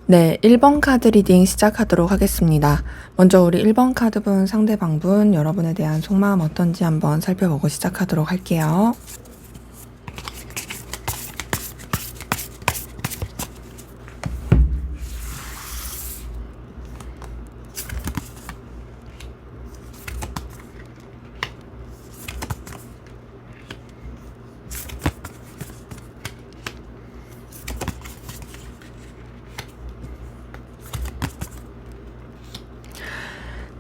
네, 1번 카드 리딩 시작하도록 하겠습니다. 먼저 우리 1번 카드분, 상대방분, 여러분에 대한 속마음 어떤지 한번 살펴보고 시작하도록 할게요.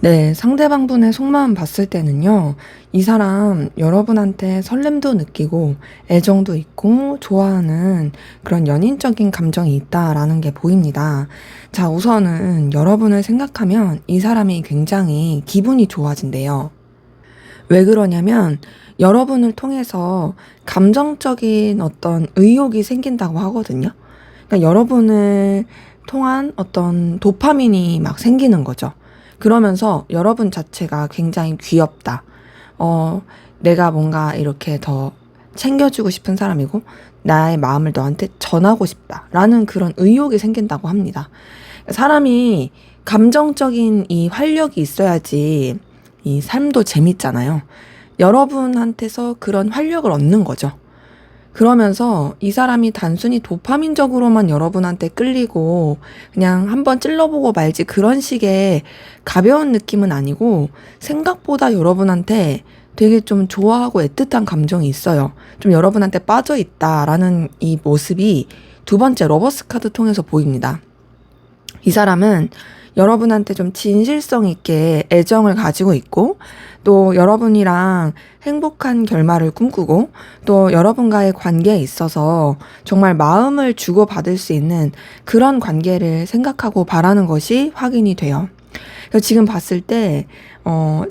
네, 상대방분의 속마음 봤을 때는요, 이 사람 여러분한테 설렘도 느끼고 애정도 있고 좋아하는 그런 연인적인 감정이 있다라는 게 보입니다. 자, 우선은 여러분을 생각하면 이 사람이 굉장히 기분이 좋아진대요. 왜 그러냐면 여러분을 통해서 감정적인 어떤 의욕이 생긴다고 하거든요. 그러니까 여러분을 통한 어떤 도파민이 막 생기는 거죠. 그러면서 여러분 자체가 굉장히 귀엽다. 내가 뭔가 이렇게 더 챙겨주고 싶은 사람이고, 나의 마음을 너한테 전하고 싶다. 라는 그런 의욕이 생긴다고 합니다. 사람이 감정적인 이 활력이 있어야지 이 삶도 재밌잖아요. 여러분한테서 그런 활력을 얻는 거죠. 그러면서 이 사람이 단순히 도파민적으로만 여러분한테 끌리고 그냥 한번 찔러보고 말지 그런 식의 가벼운 느낌은 아니고 생각보다 여러분한테 되게 좀 좋아하고 애틋한 감정이 있어요. 좀 여러분한테 빠져 있다라는 이 모습이 두 번째 러버스 카드 통해서 보입니다. 이 사람은 여러분한테 좀 진실성 있게 애정을 가지고 있고, 또 여러분이랑 행복한 결말을 꿈꾸고, 또 여러분과의 관계에 있어서 정말 마음을 주고받을 수 있는 그런 관계를 생각하고 바라는 것이 확인이 돼요. 그래서 지금 봤을 때,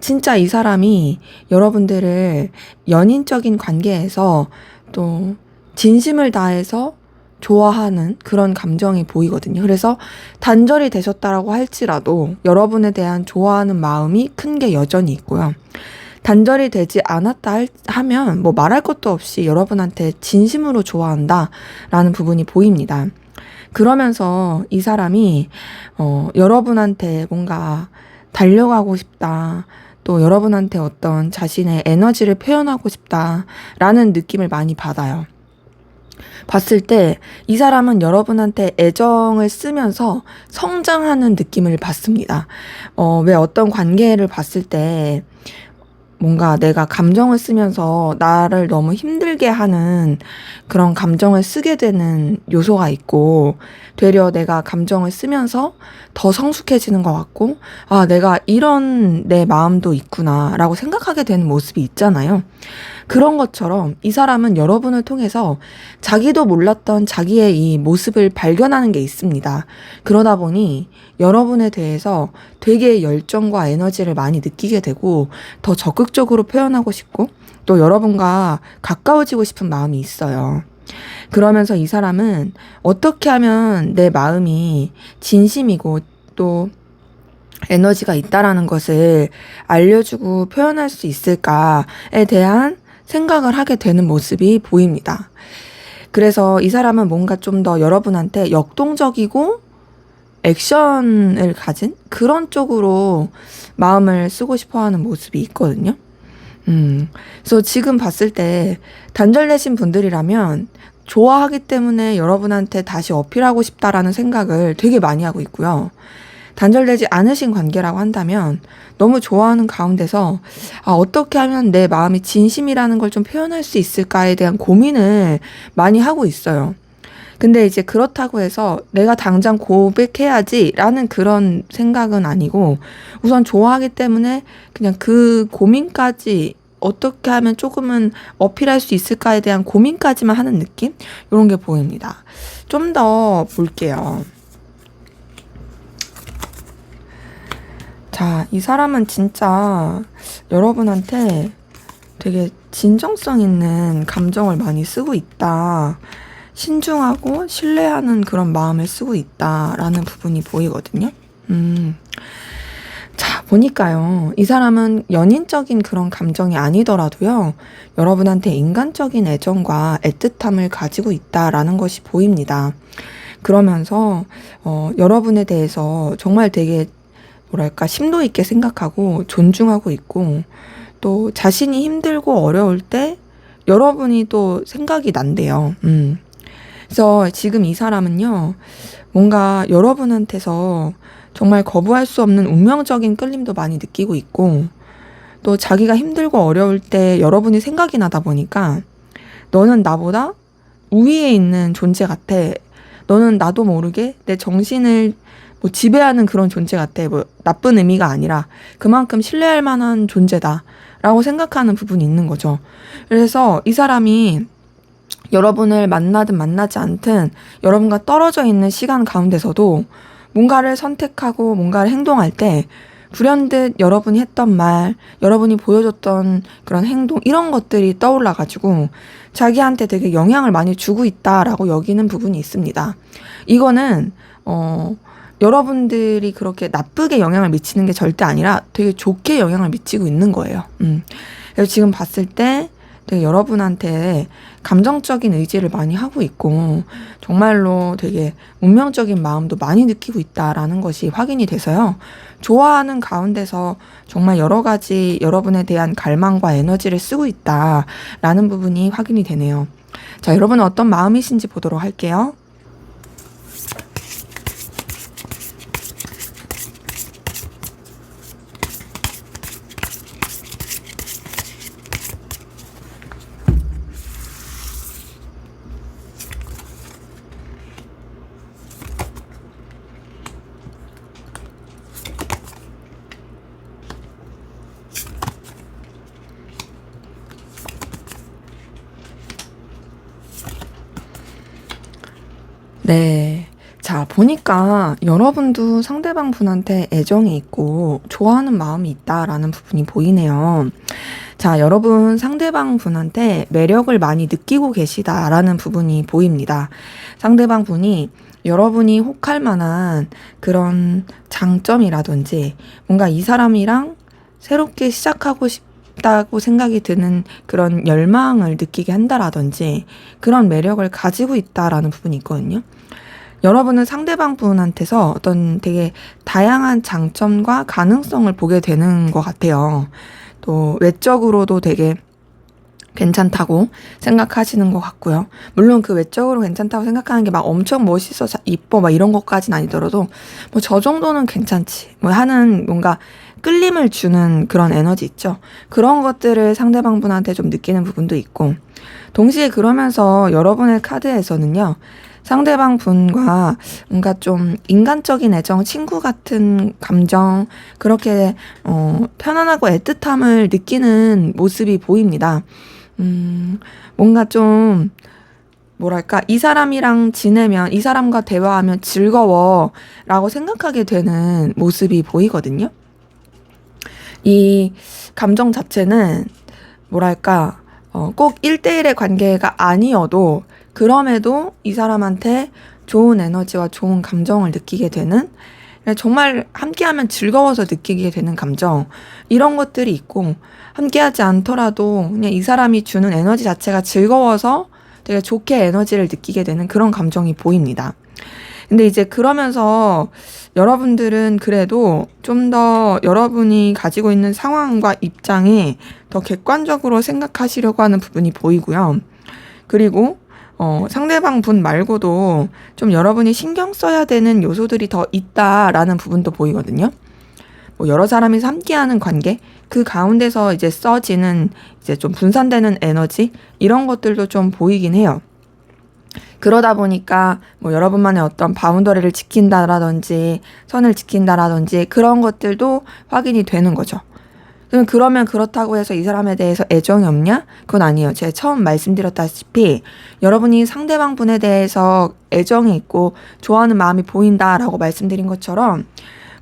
진짜 이 사람이 여러분들을 연인적인 관계에서 또 진심을 다해서 좋아하는 그런 감정이 보이거든요. 그래서 단절이 되셨다라고 할지라도 여러분에 대한 좋아하는 마음이 큰 게 여전히 있고요. 단절이 되지 않았다 하면 뭐 말할 것도 없이 여러분한테 진심으로 좋아한다라는 부분이 보입니다. 그러면서 이 사람이 여러분한테 뭔가 달려가고 싶다. 또 여러분한테 어떤 자신의 에너지를 표현하고 싶다라는 느낌을 많이 받아요. 봤을 때 이 사람은 여러분한테 애정을 쓰면서 성장하는 느낌을 받습니다. 왜 어떤 관계를 봤을 때 뭔가 내가 감정을 쓰면서 나를 너무 힘들게 하는 그런 감정을 쓰게 되는 요소가 있고, 되려 내가 감정을 쓰면서 더 성숙해지는 것 같고, 아, 내가 이런 내 마음도 있구나라고 생각하게 되는 모습이 있잖아요. 그런 것처럼 이 사람은 여러분을 통해서 자기도 몰랐던 자기의 이 모습을 발견하는 게 있습니다. 그러다 보니 여러분에 대해서 되게 열정과 에너지를 많이 느끼게 되고 더 적극적으로 표현하고 싶고 또 여러분과 가까워지고 싶은 마음이 있어요. 그러면서 이 사람은 어떻게 하면 내 마음이 진심이고 또 에너지가 있다라는 것을 알려주고 표현할 수 있을까에 대한 생각을 하게 되는 모습이 보입니다. 그래서 이 사람은 뭔가 좀 더 여러분한테 역동적이고 액션을 가진 그런 쪽으로 마음을 쓰고 싶어 하는 모습이 있거든요. 그래서 지금 봤을 때 단절되신 분들이라면 좋아하기 때문에 여러분한테 다시 어필하고 싶다라는 생각을 되게 많이 하고 있고요. 단절되지 않으신 관계라고 한다면 너무 좋아하는 가운데서 어떻게 하면 내 마음이 진심이라는 걸 좀 표현할 수 있을까에 대한 고민을 많이 하고 있어요. 근데 이제 그렇다고 해서 내가 당장 고백해야지라는 그런 생각은 아니고 우선 좋아하기 때문에 그냥 그 고민까지 어떻게 하면 조금은 어필할 수 있을까에 대한 고민까지만 하는 느낌? 이런 게 보입니다. 좀 더 볼게요. 자, 이 사람은 진짜 여러분한테 되게 진정성 있는 감정을 많이 쓰고 있다. 신중하고 신뢰하는 그런 마음을 쓰고 있다라는 부분이 보이거든요. 자, 보니까요. 이 사람은 연인적인 그런 감정이 아니더라도요. 여러분한테 인간적인 애정과 애틋함을 가지고 있다라는 것이 보입니다. 그러면서 여러분에 대해서 정말 되게 뭐랄까 심도 있게 생각하고 존중하고 있고 또 자신이 힘들고 어려울 때 여러분이 또 생각이 난대요. 그래서 지금 이 사람은요, 뭔가 여러분한테서 정말 거부할 수 없는 운명적인 끌림도 많이 느끼고 있고, 또 자기가 힘들고 어려울 때 여러분이 생각이 나다 보니까, 너는 나보다 우위에 있는 존재 같아. 너는 나도 모르게 내 정신을 뭐 지배하는 그런 존재 같아. 뭐 나쁜 의미가 아니라 그만큼 신뢰할 만한 존재다. 라고 생각하는 부분이 있는 거죠. 그래서 이 사람이 여러분을 만나든 만나지 않든 여러분과 떨어져 있는 시간 가운데서도 뭔가를 선택하고 뭔가를 행동할 때 불현듯 여러분이 했던 말, 여러분이 보여줬던 그런 행동, 이런 것들이 떠올라가지고 자기한테 되게 영향을 많이 주고 있다라고 여기는 부분이 있습니다. 이거는, 여러분들이 그렇게 나쁘게 영향을 미치는 게 절대 아니라 되게 좋게 영향을 미치고 있는 거예요. 그래서 지금 봤을 때 되게 여러분한테 감정적인 의지를 많이 하고 있고 정말로 되게 운명적인 마음도 많이 느끼고 있다라는 것이 확인이 돼서요. 좋아하는 가운데서 정말 여러 가지 여러분에 대한 갈망과 에너지를 쓰고 있다라는 부분이 확인이 되네요. 자, 여러분은 어떤 마음이신지 보도록 할게요. 네. 자, 보니까 여러분도 상대방 분한테 애정이 있고 좋아하는 마음이 있다라는 부분이 보이네요. 자, 여러분 상대방 분한테 매력을 많이 느끼고 계시다라는 부분이 보입니다. 상대방 분이 여러분이 혹할 만한 그런 장점이라든지 뭔가 이 사람이랑 새롭게 시작하고 싶다고 생각이 드는 그런 열망을 느끼게 한다라든지 그런 매력을 가지고 있다라는 부분이 있거든요. 여러분은 상대방 분한테서 어떤 되게 다양한 장점과 가능성을 보게 되는 것 같아요. 또 외적으로도 되게 괜찮다고 생각하시는 것 같고요. 물론 그 외적으로 괜찮다고 생각하는 게 막 엄청 멋있어, 이뻐, 막 이런 것까지는 아니더라도 뭐 저 정도는 괜찮지. 뭐 하는 뭔가 끌림을 주는 그런 에너지 있죠. 그런 것들을 상대방 분한테 좀 느끼는 부분도 있고, 동시에 그러면서 여러분의 카드에서는요, 상대방 분과 뭔가 좀 인간적인 애정, 친구 같은 감정, 그렇게, 편안하고 애틋함을 느끼는 모습이 보입니다. 뭔가 좀, 뭐랄까, 이 사람이랑 지내면, 이 사람과 대화하면 즐거워 라고 생각하게 되는 모습이 보이거든요. 이 감정 자체는, 뭐랄까, 꼭 1대1의 관계가 아니어도, 그럼에도 이 사람한테 좋은 에너지와 좋은 감정을 느끼게 되는, 정말 함께하면 즐거워서 느끼게 되는 감정, 이런 것들이 있고, 함께하지 않더라도 그냥 이 사람이 주는 에너지 자체가 즐거워서 되게 좋게 에너지를 느끼게 되는 그런 감정이 보입니다. 근데 이제 그러면서 여러분들은 그래도 좀 더 여러분이 가지고 있는 상황과 입장에 더 객관적으로 생각하시려고 하는 부분이 보이고요. 그리고 상대방 분 말고도 좀 여러분이 신경 써야 되는 요소들이 더 있다라는 부분도 보이거든요. 뭐 여러 사람이 함께하는 관계, 그 가운데서 이제 써지는 이제 좀 분산되는 에너지, 이런 것들도 좀 보이긴 해요. 그러다 보니까 뭐 여러분만의 어떤 바운더리를 지킨다라든지 선을 지킨다라든지 그런 것들도 확인이 되는 거죠. 그러면 그렇다고 해서 이 사람에 대해서 애정이 없냐? 그건 아니에요. 제가 처음 말씀드렸다시피 여러분이 상대방 분에 대해서 애정이 있고 좋아하는 마음이 보인다라고 말씀드린 것처럼,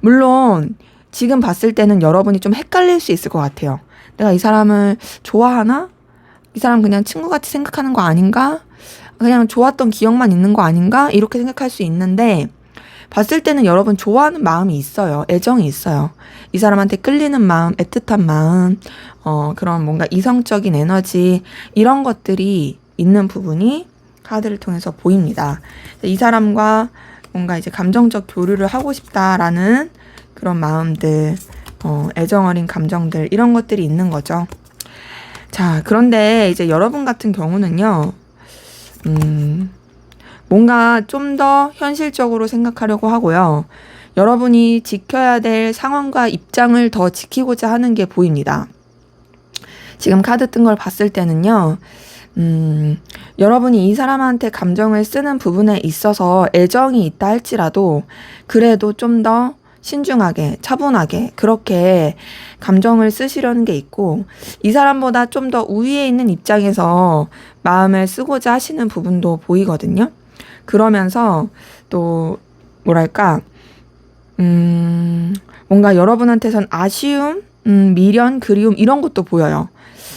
물론 지금 봤을 때는 여러분이 좀 헷갈릴 수 있을 것 같아요. 내가 이 사람을 좋아하나? 이 사람 그냥 친구같이 생각하는 거 아닌가? 그냥 좋았던 기억만 있는 거 아닌가? 이렇게 생각할 수 있는데, 봤을 때는 여러분 좋아하는 마음이 있어요. 애정이 있어요. 이 사람한테 끌리는 마음, 애틋한 마음, 그런 뭔가 이성적인 에너지, 이런 것들이 있는 부분이 카드를 통해서 보입니다. 이 사람과 뭔가 이제 감정적 교류를 하고 싶다라는 그런 마음들, 애정 어린 감정들, 이런 것들이 있는 거죠. 자, 그런데 이제 여러분 같은 경우는요, 뭔가 좀 더 현실적으로 생각하려고 하고요. 여러분이 지켜야 될 상황과 입장을 더 지키고자 하는 게 보입니다. 지금 카드 뜬 걸 봤을 때는요, 여러분이 이 사람한테 감정을 쓰는 부분에 있어서 애정이 있다 할지라도 그래도 좀 더 신중하게, 차분하게 그렇게 감정을 쓰시려는 게 있고, 이 사람보다 좀 더 우위에 있는 입장에서 마음을 쓰고자 하시는 부분도 보이거든요. 그러면서 또 뭐랄까, 뭔가 여러분한테선 아쉬움, 미련, 그리움 이런 것도 보여요.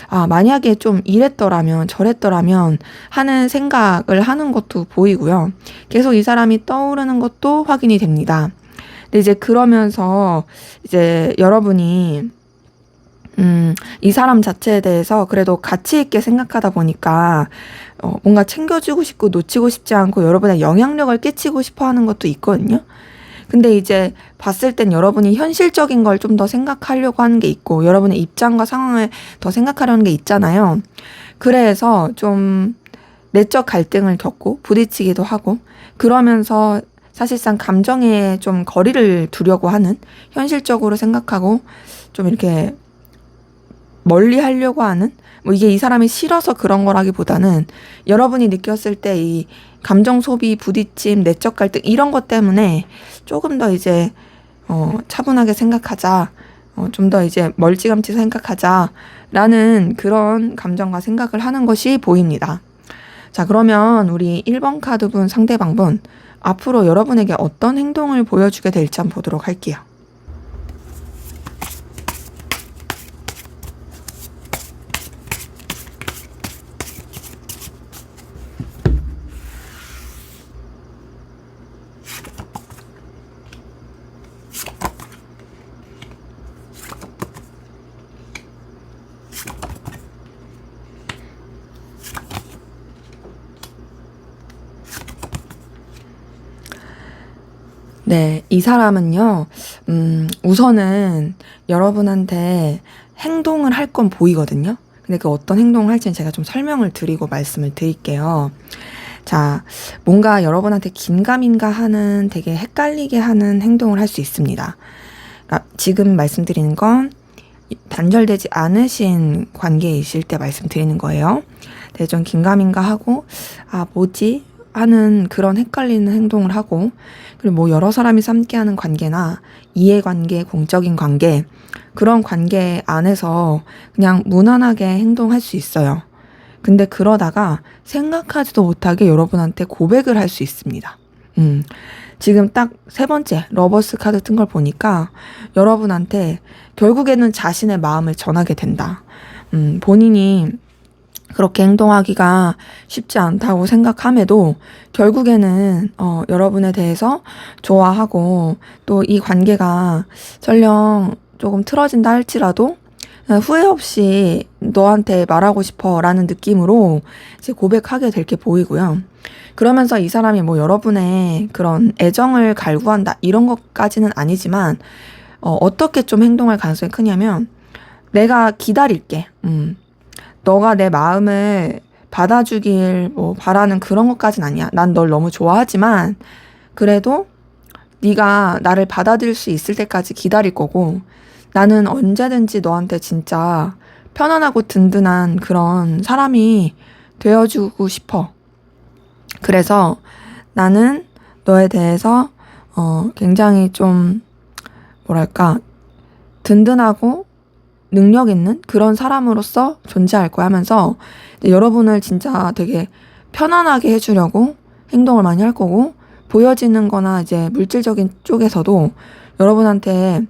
아, 만약에 좀 이랬더라면 저랬더라면 하는 생각을 하는 것도 보이고요. 계속 이 사람이 떠오르는 것도 확인이 됩니다. 근데 이제 그러면서 이제 여러분이 이 사람 자체에 대해서 그래도 가치 있게 생각하다 보니까 뭔가 챙겨주고 싶고 놓치고 싶지 않고 여러분의 영향력을 끼치고 싶어 하는 것도 있거든요. 근데 이제 봤을 땐 여러분이 현실적인 걸 좀 더 생각하려고 하는 게 있고 여러분의 입장과 상황을 더 생각하려는 게 있잖아요. 그래서 좀 내적 갈등을 겪고 부딪히기도 하고 그러면서 사실상 감정에 좀 거리를 두려고 하는, 현실적으로 생각하고 좀 이렇게 멀리 하려고 하는, 뭐 이게 이 사람이 싫어서 그런 거라기보다는 여러분이 느꼈을 때 이 감정 소비, 부딪힘, 내적 갈등 이런 것 때문에 조금 더 이제 차분하게 생각하자, 좀 더 이제 멀찌감치 생각하자라는 그런 감정과 생각을 하는 것이 보입니다. 자, 그러면 우리 1번 카드분 상대방분 앞으로 여러분에게 어떤 행동을 보여주게 될지 한번 보도록 할게요. 네, 이 사람은요, 우선은 여러분한테 행동을 할 건 보이거든요. 근데 그 어떤 행동을 할지는 제가 좀 설명을 드리고 말씀을 드릴게요. 자, 뭔가 여러분한테 긴가민가 하는, 되게 헷갈리게 하는 행동을 할 수 있습니다. 그러니까 지금 말씀드리는 건 단절되지 않으신 관계이실 때 말씀드리는 거예요. 되게 좀 긴가민가 하고, 아, 뭐지? 하는 그런 헷갈리는 행동을 하고, 그리고 뭐 여러 사람이 함께하는 관계나 이해관계, 공적인 관계, 그런 관계 안에서 그냥 무난하게 행동할 수 있어요. 근데 그러다가 생각하지도 못하게 여러분한테 고백을 할 수 있습니다. 지금 딱 세 번째 러버스 카드 뜬 걸 보니까 여러분한테 결국에는 자신의 마음을 전하게 된다. 본인이 그렇게 행동하기가 쉽지 않다고 생각함에도 결국에는 여러분에 대해서 좋아하고 또 이 관계가 설령 조금 틀어진다 할지라도 후회 없이 너한테 말하고 싶어 라는 느낌으로 이제 고백하게 될 게 보이고요. 그러면서 이 사람이 뭐 여러분의 그런 애정을 갈구한다 이런 것까지는 아니지만 어떻게 좀 행동할 가능성이 크냐면, 내가 기다릴게. 너가 내 마음을 받아주길 뭐 바라는 그런 것까지는 아니야. 난 널 너무 좋아하지만 그래도 네가 나를 받아들일 수 있을 때까지 기다릴 거고, 나는 언제든지 너한테 진짜 편안하고 든든한 그런 사람이 되어주고 싶어. 그래서 나는 너에 대해서 굉장히 좀 뭐랄까 든든하고 능력 있는 그런 사람으로서 존재할 거야 하면서 여러분을 진짜 되게 편안하게 해주려고 행동을 많이 할 거고, 보여지는 거나 이제 물질적인 쪽에서도 여러분한테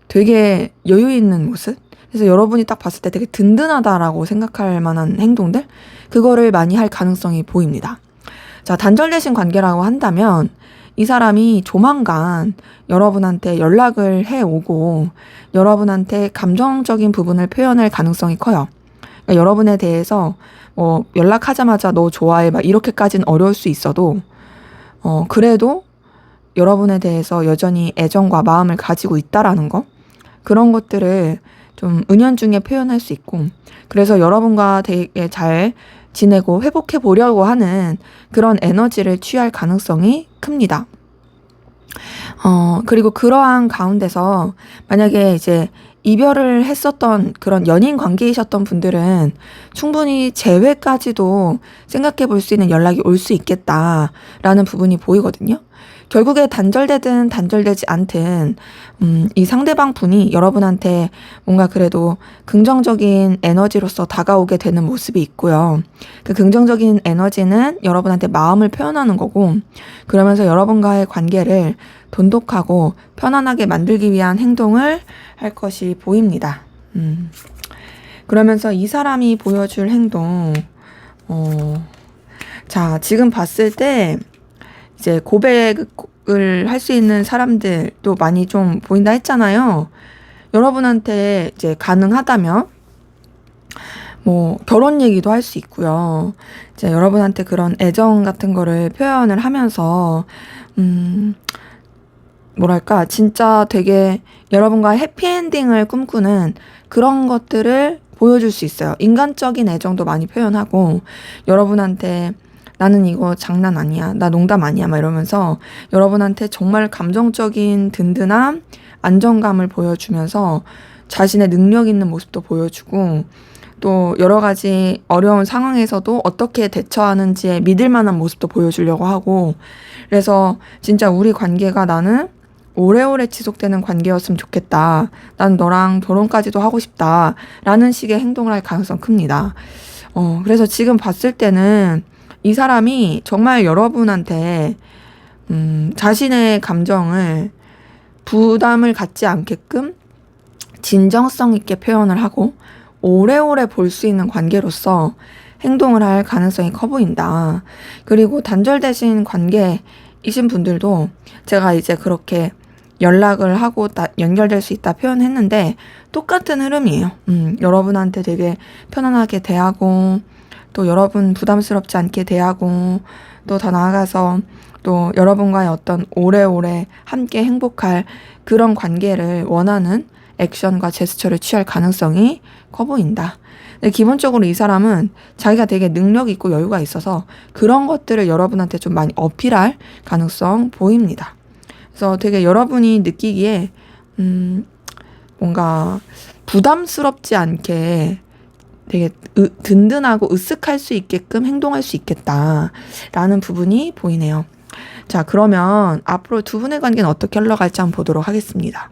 되게 여유 있는 모습, 그래서 여러분이 딱 봤을 때 되게 든든하다라고 생각할 만한 행동들, 그거를 많이 할 가능성이 보입니다. 자, 단절되신 관계라고 한다면 이 사람이 조만간 여러분한테 연락을 해오고 여러분한테 감정적인 부분을 표현할 가능성이 커요. 그러니까 여러분에 대해서 연락하자마자 너 좋아해 막 이렇게까지는 어려울 수 있어도 그래도 여러분에 대해서 여전히 애정과 마음을 가지고 있다라는 거, 그런 것들을 좀 은연중에 표현할 수 있고, 그래서 여러분과 되게 잘 지내고 회복해 보려고 하는 그런 에너지를 취할 가능성이 큽니다. 그리고 그러한 가운데서 만약에 이제 이별을 했었던 그런 연인 관계이셨던 분들은 충분히 재회까지도 생각해 볼 수 있는 연락이 올 수 있겠다라는 부분이 보이거든요. 결국에 단절되든 단절되지 않든 이 상대방 분이 여러분한테 뭔가 그래도 긍정적인 에너지로서 다가오게 되는 모습이 있고요. 그 긍정적인 에너지는 여러분한테 마음을 표현하는 거고, 그러면서 여러분과의 관계를 돈독하고 편안하게 만들기 위한 행동을 할 것이 보입니다. 그러면서 이 사람이 보여줄 행동, 자, 지금 봤을 때 이제 고백을 할 수 있는 사람들도 많이 좀 보인다 했잖아요. 여러분한테 이제 가능하다면 뭐 결혼 얘기도 할 수 있고요. 이제 여러분한테 그런 애정 같은 거를 표현을 하면서 뭐랄까 진짜 되게 여러분과 해피엔딩을 꿈꾸는 그런 것들을 보여줄 수 있어요. 인간적인 애정도 많이 표현하고, 여러분한테 나는 이거 장난 아니야, 나 농담 아니야 막 이러면서 여러분한테 정말 감정적인 든든함, 안정감을 보여주면서 자신의 능력 있는 모습도 보여주고, 또 여러 가지 어려운 상황에서도 어떻게 대처하는지에 믿을 만한 모습도 보여주려고 하고, 그래서 진짜 우리 관계가 나는 오래오래 지속되는 관계였으면 좋겠다, 난 너랑 결혼까지도 하고 싶다 라는 식의 행동을 할 가능성 큽니다. 그래서 지금 봤을 때는 이 사람이 정말 여러분한테 자신의 감정을 부담을 갖지 않게끔 진정성 있게 표현을 하고 오래오래 볼 수 있는 관계로서 행동을 할 가능성이 커 보인다. 그리고 단절되신 관계이신 분들도 제가 이제 그렇게 연락을 하고 연결될 수 있다 표현했는데 똑같은 흐름이에요. 여러분한테 되게 편안하게 대하고, 또 여러분 부담스럽지 않게 대하고, 또 더 나아가서 또 여러분과의 어떤 오래오래 함께 행복할 그런 관계를 원하는 액션과 제스처를 취할 가능성이 커 보인다. 근데 기본적으로 이 사람은 자기가 되게 능력 있고 여유가 있어서 그런 것들을 여러분한테 좀 많이 어필할 가능성 보입니다. 그래서 되게 여러분이 느끼기에 뭔가 부담스럽지 않게 되게 든든하고 으쓱할 수 있게끔 행동할 수 있겠다라는 부분이 보이네요. 자, 그러면 앞으로 두 분의 관계는 어떻게 흘러갈지 한번 보도록 하겠습니다.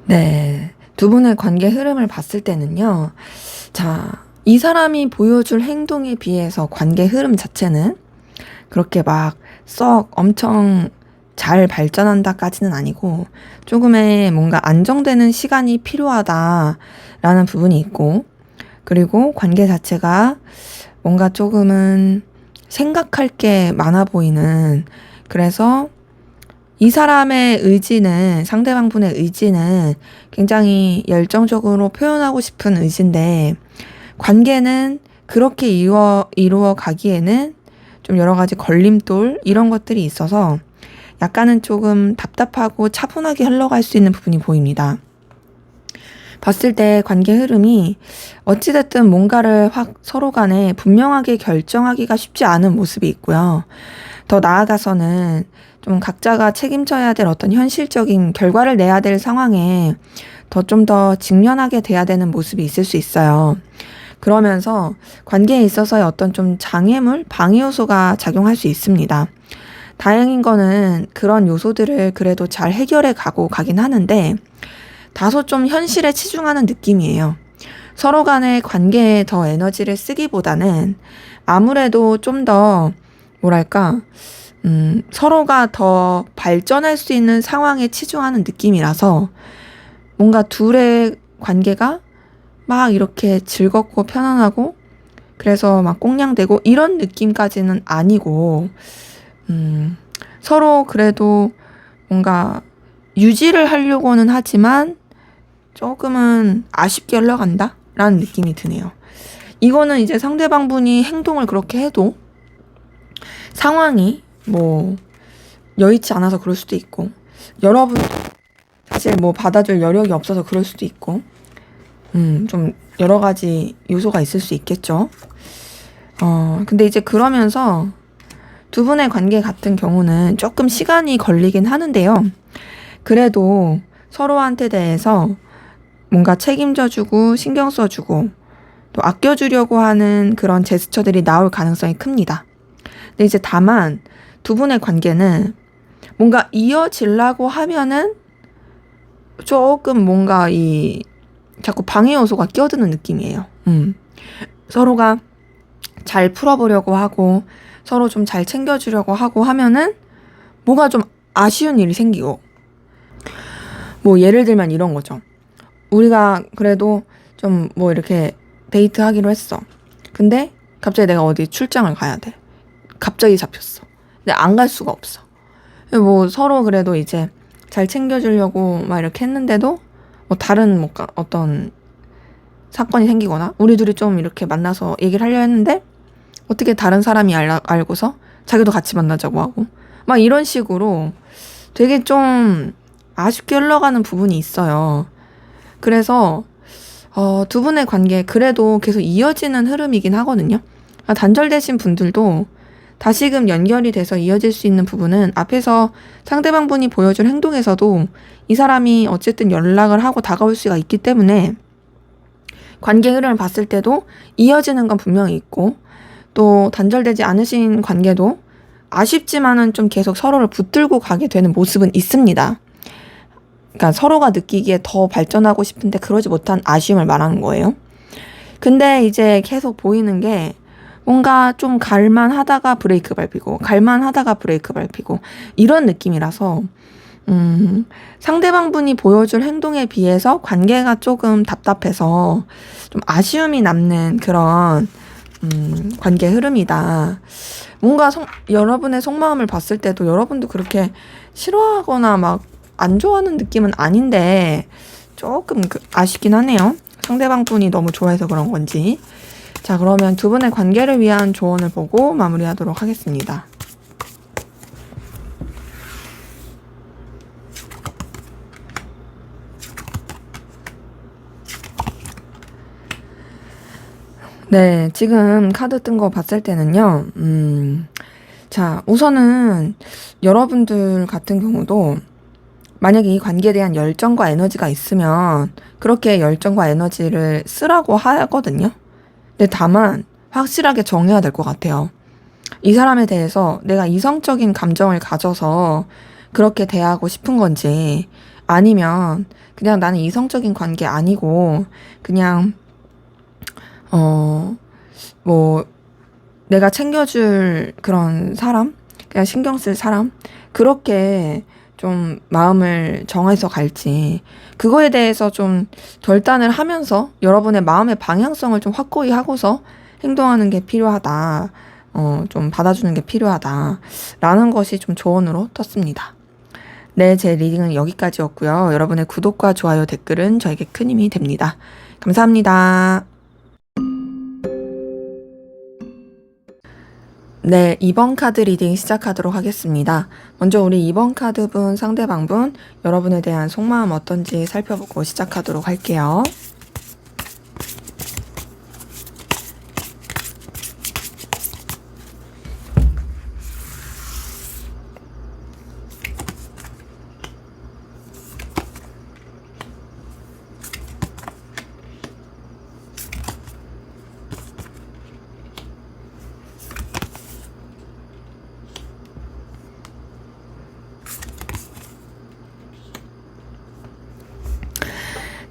네. 두 분의 관계 흐름을 봤을 때는요. 자, 이 사람이 보여줄 행동에 비해서 관계 흐름 자체는 그렇게 막 썩 엄청 잘 발전한다까지는 아니고 조금의 뭔가 안정되는 시간이 필요하다라는 부분이 있고, 그리고 관계 자체가 뭔가 조금은 생각할 게 많아 보이는, 그래서 이 사람의 의지는, 상대방 분의 의지는 굉장히 열정적으로 표현하고 싶은 의지인데 관계는 그렇게 이루어 가기에는 좀 여러 가지 걸림돌 이런 것들이 있어서 약간은 조금 답답하고 차분하게 흘러갈 수 있는 부분이 보입니다. 봤을 때 관계 흐름이 어찌됐든 뭔가를 확 서로 간에 분명하게 결정하기가 쉽지 않은 모습이 있고요. 더 나아가서는 좀 각자가 책임져야 될 어떤 현실적인 결과를 내야 될 상황에 좀 더 직면하게 돼야 되는 모습이 있을 수 있어요. 그러면서 관계에 있어서의 어떤 좀 장애물, 방해 요소가 작용할 수 있습니다. 다행인 거는 그런 요소들을 그래도 잘 해결해 가긴 하는데 다소 좀 현실에 치중하는 느낌이에요. 서로 간의 관계에 더 에너지를 쓰기보다는 아무래도 좀 더 뭐랄까 서로가 더 발전할 수 있는 상황에 치중하는 느낌이라서 뭔가 둘의 관계가 막 이렇게 즐겁고 편안하고 그래서 막 꽁냥대고 이런 느낌까지는 아니고 서로 그래도 뭔가 유지를 하려고는 하지만 조금은 아쉽게 흘러간다? 라는 느낌이 드네요. 이거는 이제 상대방분이 행동을 그렇게 해도 상황이 뭐 여의치 않아서 그럴 수도 있고 여러분 사실 뭐 받아줄 여력이 없어서 그럴 수도 있고 좀 여러 가지 요소가 있을 수 있겠죠. 근데 이제 그러면서 두 분의 관계 같은 경우는 조금 시간이 걸리긴 하는데요. 그래도 서로한테 대해서 뭔가 책임져주고 신경 써주고 또 아껴주려고 하는 그런 제스처들이 나올 가능성이 큽니다. 근데 이제 다만 두 분의 관계는 뭔가 이어지려고 하면은 조금 뭔가 자꾸 방해 요소가 끼어드는 느낌이에요. 서로가 잘 풀어보려고 하고 서로 좀 잘 챙겨주려고 하고 하면은 뭐가 좀 아쉬운 일이 생기고 뭐 예를 들면 이런 거죠. 우리가 그래도 좀 뭐 이렇게 데이트 하기로 했어. 근데 갑자기 내가 어디 출장을 가야 돼. 갑자기 잡혔어. 근데 안 갈 수가 없어. 뭐 서로 그래도 이제 잘 챙겨주려고 막 이렇게 했는데도 뭐 다른 뭔가 어떤 사건이 생기거나 우리 둘이 좀 이렇게 만나서 얘기를 하려 했는데 어떻게 다른 사람이 알고서 자기도 같이 만나자고 하고 막 이런 식으로 되게 좀 아쉽게 흘러가는 부분이 있어요. 그래서 두 분의 관계 그래도 계속 이어지는 흐름이긴 하거든요. 단절되신 분들도 다시금 연결이 돼서 이어질 수 있는 부분은 앞에서 상대방분이 보여준 행동에서도 이 사람이 어쨌든 연락을 하고 다가올 수가 있기 때문에 관계 흐름을 봤을 때도 이어지는 건 분명히 있고 또 단절되지 않으신 관계도 아쉽지만은 좀 계속 서로를 붙들고 가게 되는 모습은 있습니다. 그러니까 서로가 느끼기에 더 발전하고 싶은데 그러지 못한 아쉬움을 말하는 거예요. 근데 이제 계속 보이는 게 뭔가 좀 갈만하다가 브레이크 밟히고 갈만하다가 브레이크 밟히고 이런 느낌이라서 상대방분이 보여줄 행동에 비해서 관계가 조금 답답해서 좀 아쉬움이 남는 그런 관계 흐름이다. 뭔가 여러분의 속마음을 봤을 때도 여러분도 그렇게 싫어하거나 막 안 좋아하는 느낌은 아닌데 조금 아쉽긴 하네요. 상대방분이 너무 좋아해서 그런 건지. 자, 그러면 두 분의 관계를 위한 조언을 보고 마무리하도록 하겠습니다. 네, 지금 카드 뜬 거 봤을 때는요, 자, 우선은 여러분들 같은 경우도 만약에 이 관계에 대한 열정과 에너지가 있으면 그렇게 열정과 에너지를 쓰라고 하거든요. 근데 다만 확실하게 정해야 될 것 같아요. 이 사람에 대해서 내가 이성적인 감정을 가져서 그렇게 대하고 싶은 건지 아니면 그냥 나는 이성적인 관계 아니고 그냥 뭐 내가 챙겨줄 그런 사람, 그냥 신경 쓸 사람 그렇게 좀 마음을 정해서 갈지 그거에 대해서 좀 결단을 하면서 여러분의 마음의 방향성을 좀 확고히 하고서 행동하는 게 필요하다. 좀 받아주는 게 필요하다. 라는 것이 좀 조언으로 떴습니다. 네, 제 리딩은 여기까지였고요. 여러분의 구독과 좋아요, 댓글은 저에게 큰 힘이 됩니다. 감사합니다. 네, 2번 카드 리딩 시작하도록 하겠습니다. 먼저 우리 2번 카드분 상대방분 여러분에 대한 속마음 어떤지 살펴보고 시작하도록 할게요.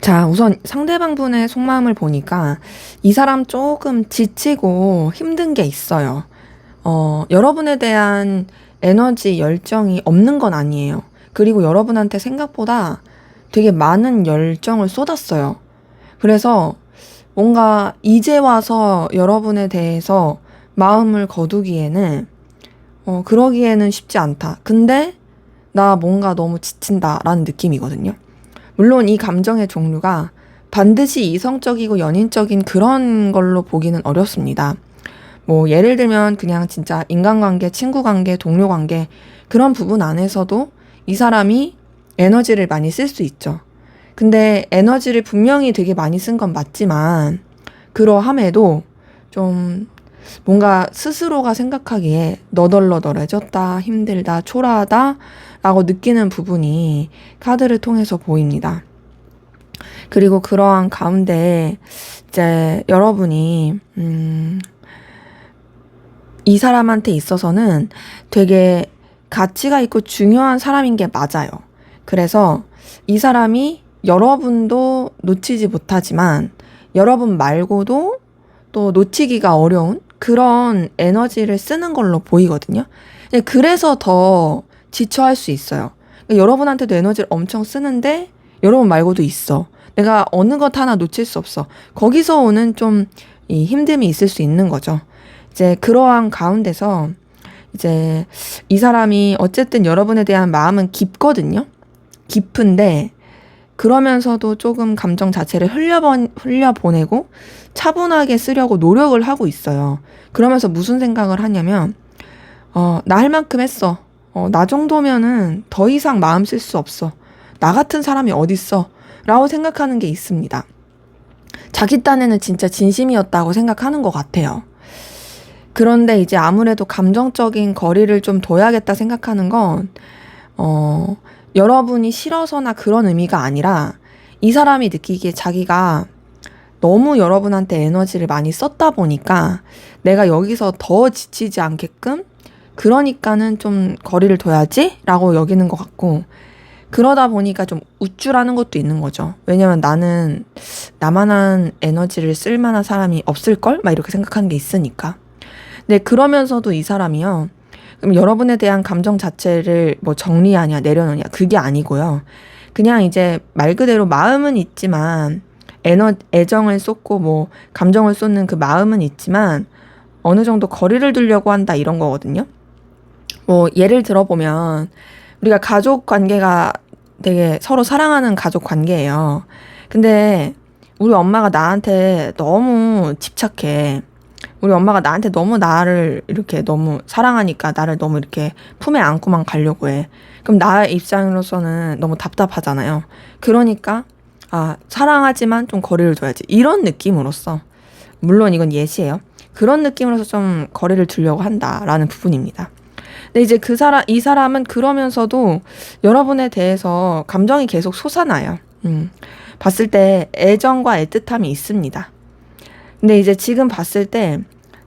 자, 우선 상대방분의 속마음을 보니까 이 사람 조금 지치고 힘든 게 있어요. 여러분에 대한 에너지, 열정이 없는 건 아니에요. 그리고 여러분한테 생각보다 되게 많은 열정을 쏟았어요. 그래서 뭔가 이제 와서 여러분에 대해서 마음을 거두기에는, 그러기에는 쉽지 않다. 근데 나 뭔가 너무 지친다라는 느낌이거든요. 물론 이 감정의 종류가 반드시 이성적이고 연인적인 그런 걸로 보기는 어렵습니다. 뭐 예를 들면 그냥 진짜 인간관계, 친구관계, 동료관계 그런 부분 안에서도 이 사람이 에너지를 많이 쓸 수 있죠. 근데 에너지를 분명히 되게 많이 쓴 건 맞지만 그러함에도 좀 뭔가 스스로가 생각하기에 너덜너덜해졌다, 힘들다, 초라하다 라고 느끼는 부분이 카드를 통해서 보입니다. 그리고 그러한 가운데 이제 여러분이 이 사람한테 있어서는 되게 가치가 있고 중요한 사람인 게 맞아요. 그래서 이 사람이 여러분도 놓치지 못하지만 여러분 말고도 또 놓치기가 어려운 그런 에너지를 쓰는 걸로 보이거든요. 그래서 더 지쳐할 수 있어요. 그러니까 여러분한테도 에너지를 엄청 쓰는데 여러분 말고도 있어. 내가 어느 것 하나 놓칠 수 없어. 거기서 오는 좀 이 힘듦이 있을 수 있는 거죠. 이제 그러한 가운데서 이제 이 사람이 어쨌든 여러분에 대한 마음은 깊거든요. 깊은데 그러면서도 조금 감정 자체를 흘려보내고 차분하게 쓰려고 노력을 하고 있어요. 그러면서 무슨 생각을 하냐면 나 할 만큼 했어. 나 정도면은 더 이상 마음 쓸 수 없어. 나 같은 사람이 어딨어? 라고 생각하는 게 있습니다. 자기 딴에는 진짜 진심이었다고 생각하는 것 같아요. 그런데 이제 아무래도 감정적인 거리를 좀 둬야겠다 생각하는 건, 여러분이 싫어서나 그런 의미가 아니라 이 사람이 느끼기에 자기가 너무 여러분한테 에너지를 많이 썼다 보니까 내가 여기서 더 지치지 않게끔 그러니까는 좀 거리를 둬야지? 라고 여기는 것 같고 그러다 보니까 좀 우쭐하는 것도 있는 거죠. 왜냐면 나는 나만한 에너지를 쓸 만한 사람이 없을걸? 막 이렇게 생각하는 게 있으니까. 근데 그러면서도 이 사람이요. 그럼 여러분에 대한 감정 자체를 뭐 정리하냐, 내려놓냐, 그게 아니고요. 그냥 이제 말 그대로 마음은 있지만, 애정을 쏟고 뭐, 감정을 쏟는 그 마음은 있지만, 어느 정도 거리를 두려고 한다, 이런 거거든요. 뭐, 예를 들어보면, 우리가 가족 관계가 되게 서로 사랑하는 가족 관계예요. 근데, 우리 엄마가 나한테 너무 집착해. 우리 엄마가 나한테 너무 나를 이렇게 너무 사랑하니까 나를 너무 이렇게 품에 안고만 가려고 해. 그럼 나의 입장으로서는 너무 답답하잖아요. 그러니까 사랑하지만 좀 거리를 둬야지. 이런 느낌으로써 물론 이건 예시예요. 그런 느낌으로서 좀 거리를 두려고 한다라는 부분입니다. 근데 이제 이 사람은 그러면서도 여러분에 대해서 감정이 계속 솟아나요. 봤을 때 애정과 애틋함이 있습니다. 근데 이제 지금 봤을 때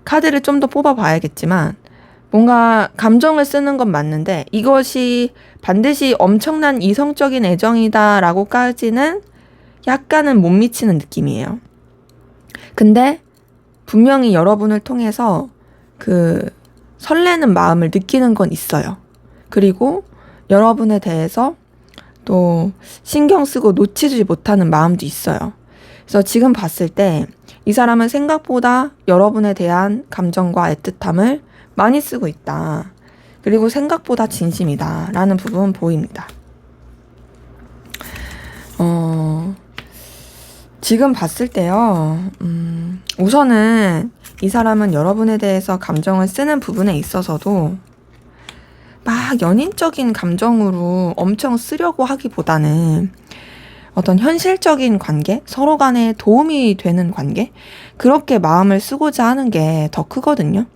카드를 좀 더 뽑아 봐야겠지만 뭔가 감정을 쓰는 건 맞는데 이것이 반드시 엄청난 이성적인 애정이다라고까지는 약간은 못 미치는 느낌이에요. 근데 분명히 여러분을 통해서 그 설레는 마음을 느끼는 건 있어요. 그리고 여러분에 대해서 또 신경 쓰고 놓치지 못하는 마음도 있어요. 그래서 지금 봤을 때 이 사람은 생각보다 여러분에 대한 감정과 애틋함을 많이 쓰고 있다. 그리고 생각보다 진심이다. 라는 부분 보입니다. 지금 봤을 때요. 우선은 이 사람은 여러분에 대해서 감정을 쓰는 부분에 있어서도 막 연인적인 감정으로 엄청 쓰려고 하기보다는 어떤 현실적인 관계, 서로 간에 도움이 되는 관계, 그렇게 마음을 쓰고자 하는 게 더 크거든요.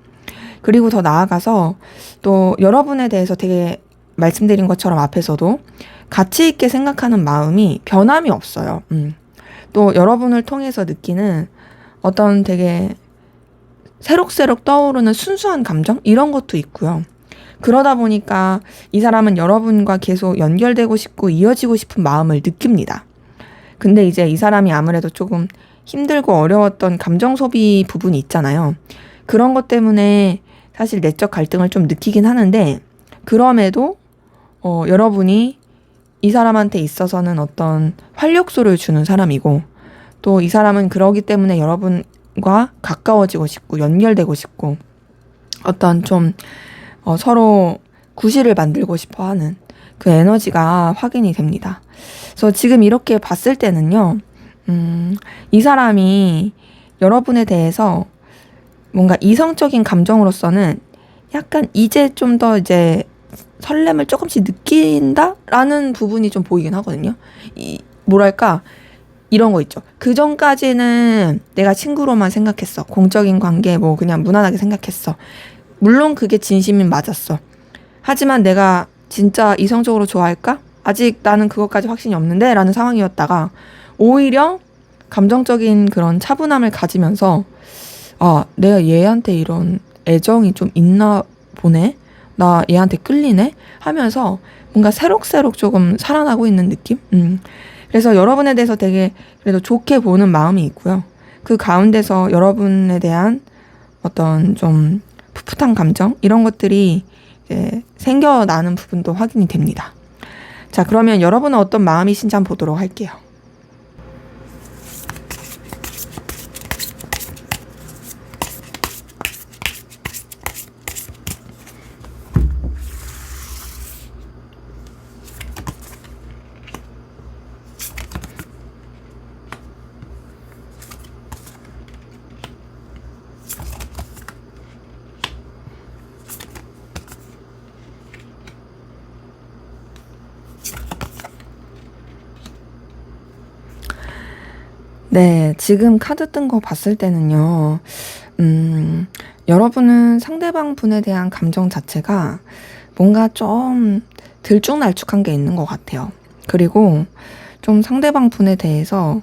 그리고 더 나아가서 또 여러분에 대해서 되게 말씀드린 것처럼 앞에서도 가치 있게 생각하는 마음이 변함이 없어요. 또 여러분을 통해서 느끼는 어떤 되게 새록새록 떠오르는 순수한 감정? 이런 것도 있고요. 그러다 보니까 이 사람은 여러분과 계속 연결되고 싶고 이어지고 싶은 마음을 느낍니다. 근데 이제 이 사람이 아무래도 조금 힘들고 어려웠던 감정 소비 부분이 있잖아요. 그런 것 때문에 사실 내적 갈등을 좀 느끼긴 하는데 그럼에도 여러분이 이 사람한테 있어서는 어떤 활력소를 주는 사람이고, 또 이 사람은 그러기 때문에 여러분과 가까워지고 싶고 연결되고 싶고 어떤 좀 서로 구실을 만들고 싶어 하는 그 에너지가 확인이 됩니다. 그래서 지금 이렇게 봤을 때는요, 이 사람이 여러분에 대해서 뭔가 이성적인 감정으로서는 약간 이제 좀 더 이제 설렘을 조금씩 느낀다라는 부분이 좀 보이긴 하거든요. 뭐랄까, 이런 거 있죠. 그 전까지는 내가 친구로만 생각했어. 공적인 관계 뭐 그냥 무난하게 생각했어. 물론 그게 진심인 맞았어. 하지만 내가 진짜 이성적으로 좋아할까? 아직 나는 그것까지 확신이 없는데 라는 상황이었다가 오히려 감정적인 그런 차분함을 가지면서 내가 얘한테 이런 애정이 좀 있나 보네? 나 얘한테 끌리네? 하면서 뭔가 새록새록 조금 살아나고 있는 느낌? 그래서 여러분에 대해서 되게 그래도 좋게 보는 마음이 있고요. 그 가운데서 여러분에 대한 어떤 좀 풋풋한 감정? 이런 것들이 이제 생겨나는 부분도 확인이 됩니다. 자, 그러면 여러분은 어떤 마음이신지 한번 보도록 할게요. 네, 지금 카드 뜬 거 봤을 때는요, 여러분은 상대방 분에 대한 감정 자체가 뭔가 좀 들쭉날쭉한 게 있는 것 같아요. 그리고 좀 상대방 분에 대해서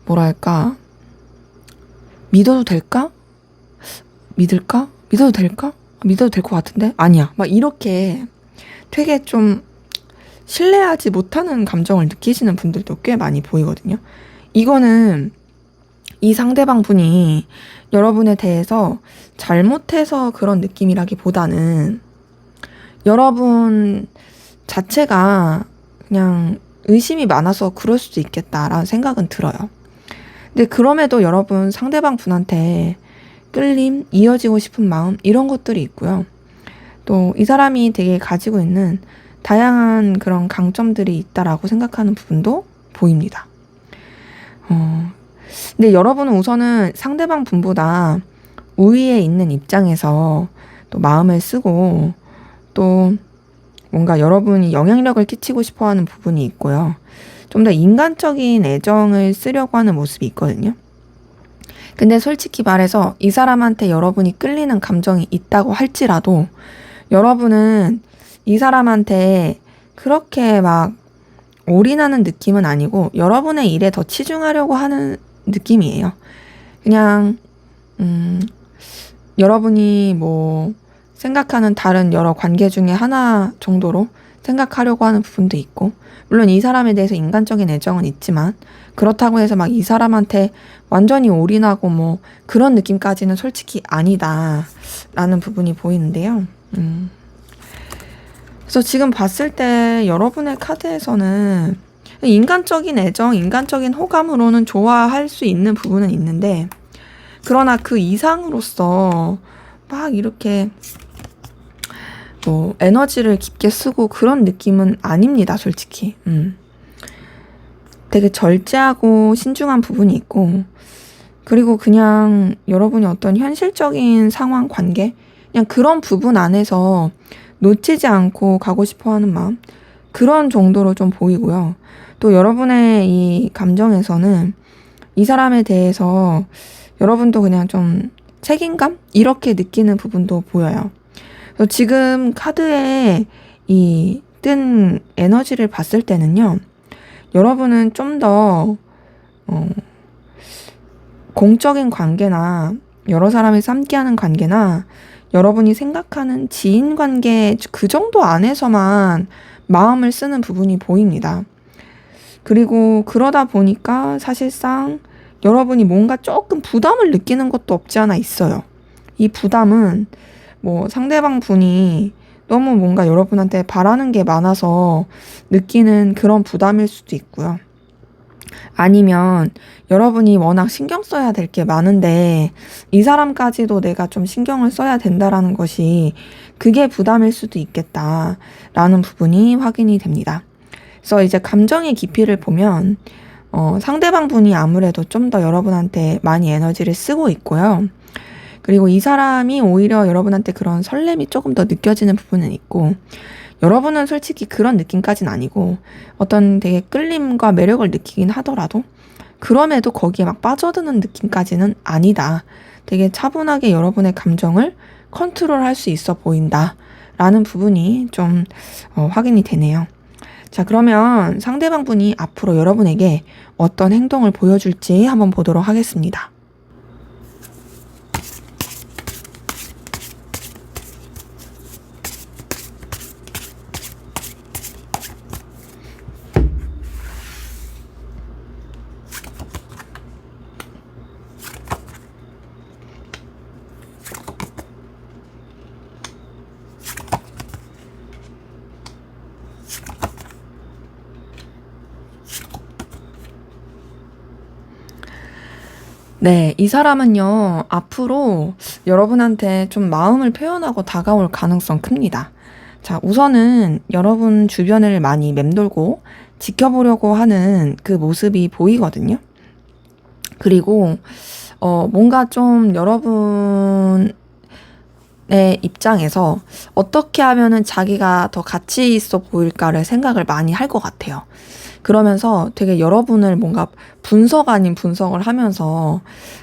뭐랄까, 믿어도 될까? 믿을까? 믿어도 될까? 믿어도 될 것 같은데? 아니야. 막 이렇게 되게 좀 신뢰하지 못하는 감정을 느끼시는 분들도 꽤 많이 보이거든요. 이거는 이 상대방 분이 여러분에 대해서 잘못해서 그런 느낌이라기보다는 여러분 자체가 그냥 의심이 많아서 그럴 수도 있겠다라는 생각은 들어요. 근데 그럼에도 여러분 상대방 분한테 끌림, 이어지고 싶은 마음 이런 것들이 있고요. 또 이 사람이 되게 가지고 있는 다양한 그런 강점들이 있다라고 생각하는 부분도 보입니다. 근데 여러분은 우선은 상대방 분보다 우위에 있는 입장에서 또 마음을 쓰고 또 뭔가 여러분이 영향력을 끼치고 싶어 하는 부분이 있고요. 좀 더 인간적인 애정을 쓰려고 하는 모습이 있거든요. 근데 솔직히 말해서 이 사람한테 여러분이 끌리는 감정이 있다고 할지라도 여러분은 이 사람한테 그렇게 막 올인하는 느낌은 아니고 여러분의 일에 더 치중하려고 하는 느낌이에요. 그냥 여러분이 뭐 생각하는 다른 여러 관계 중에 하나 정도로 생각하려고 하는 부분도 있고, 물론 이 사람에 대해서 인간적인 애정은 있지만 그렇다고 해서 막 이 사람한테 완전히 올인하고 뭐 그런 느낌까지는 솔직히 아니다라는 부분이 보이는데요. 그래서 지금 봤을 때 여러분의 카드에서는 인간적인 애정, 인간적인 호감으로는 좋아할 수 있는 부분은 있는데, 그러나 그 이상으로서 막 이렇게 뭐 에너지를 깊게 쓰고 그런 느낌은 아닙니다, 솔직히. 되게 절제하고 신중한 부분이 있고, 그리고 그냥 여러분이 어떤 현실적인 상황, 관계, 그냥 그런 부분 안에서 놓치지 않고 가고 싶어 하는 마음, 그런 정도로 좀 보이고요. 또 여러분의 이 감정에서는 이 사람에 대해서 여러분도 그냥 좀 책임감? 이렇게 느끼는 부분도 보여요. 그래서 지금 카드에 이 뜬 에너지를 봤을 때는요, 여러분은 좀 더 공적인 관계나 여러 사람이 함께하는 관계나 여러분이 생각하는 지인 관계 그 정도 안에서만 마음을 쓰는 부분이 보입니다. 그리고 그러다 보니까 사실상 여러분이 뭔가 조금 부담을 느끼는 것도 없지 않아 있어요. 이 부담은 뭐 상대방 분이 너무 뭔가 여러분한테 바라는 게 많아서 느끼는 그런 부담일 수도 있고요. 아니면 여러분이 워낙 신경 써야 될 게 많은데 이 사람까지도 내가 좀 신경을 써야 된다라는 것이 그게 부담일 수도 있겠다라는 부분이 확인이 됩니다. 그래서 이제 감정의 깊이를 보면 상대방 분이 아무래도 좀 더 여러분한테 많이 에너지를 쓰고 있고요. 그리고 이 사람이 오히려 여러분한테 그런 설렘이 조금 더 느껴지는 부분은 있고, 여러분은 솔직히 그런 느낌까지는 아니고 어떤 되게 끌림과 매력을 느끼긴 하더라도 그럼에도 거기에 막 빠져드는 느낌까지는 아니다. 되게 차분하게 여러분의 감정을 컨트롤할 수 있어 보인다. 라는 부분이 좀 확인이 되네요. 자, 그러면 상대방 분이 앞으로 여러분에게 어떤 행동을 보여줄지 한번 보도록 하겠습니다. 네, 이 사람은요, 앞으로 여러분한테 좀 마음을 표현하고 다가올 가능성 큽니다. 자, 우선은 여러분 주변을 많이 맴돌고 지켜보려고 하는 그 모습이 보이거든요. 그리고, 뭔가 좀 여러분의 입장에서 어떻게 하면은 자기가 더 가치 있어 보일까를 생각을 많이 할 것 같아요. 그러면서 되게 여러분을 뭔가 분석 아닌 분석을 하면서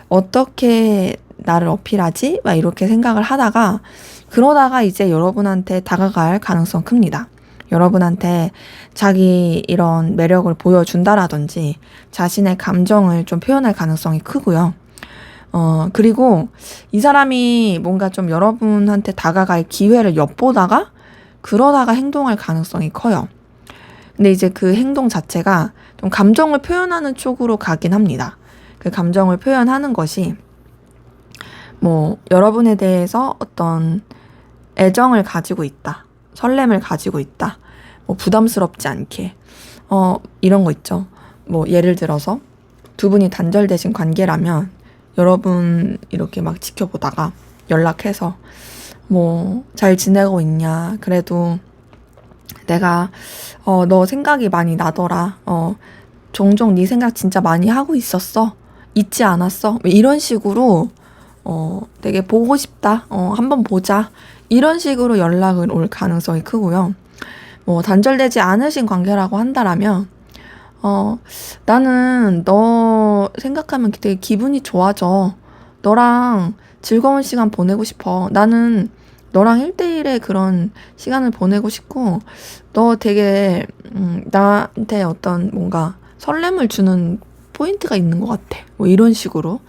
어떻게 나를 어필하지? 막 이렇게 생각을 하다가 그러다가 이제 여러분한테 다가갈 가능성 큽니다. 여러분한테 자기 이런 매력을 보여준다라든지 자신의 감정을 좀 표현할 가능성이 크고요. 그리고 이 사람이 뭔가 좀 여러분한테 다가갈 기회를 엿보다가 그러다가 행동할 가능성이 커요. 근데 이제 그 행동 자체가 좀 감정을 표현하는 쪽으로 가긴 합니다. 그 감정을 표현하는 것이 뭐 여러분에 대해서 어떤 애정을 가지고 있다. 설렘을 가지고 있다. 뭐 부담스럽지 않게. 이런 거 있죠. 뭐 예를 들어서 두 분이 단절되신 관계라면 여러분 이렇게 막 지켜보다가 연락해서 뭐 잘 지내고 있냐. 그래도 내가 너 생각이 많이 나더라. 종종 네 생각 진짜 많이 하고 있었어. 잊지 않았어. 이런 식으로 되게 보고 싶다. 한번 보자. 이런 식으로 연락을 올 가능성이 크고요. 뭐 단절되지 않으신 관계라고 한다라면 나는 너 생각하면 되게 기분이 좋아져. 너랑 즐거운 시간 보내고 싶어. 나는 너랑 1대1의 그런 시간을 보내고 싶고, 너 되게, 나한테 어떤 뭔가 설렘을 주는 포인트가 있는 것 같아. 뭐 이런 식으로.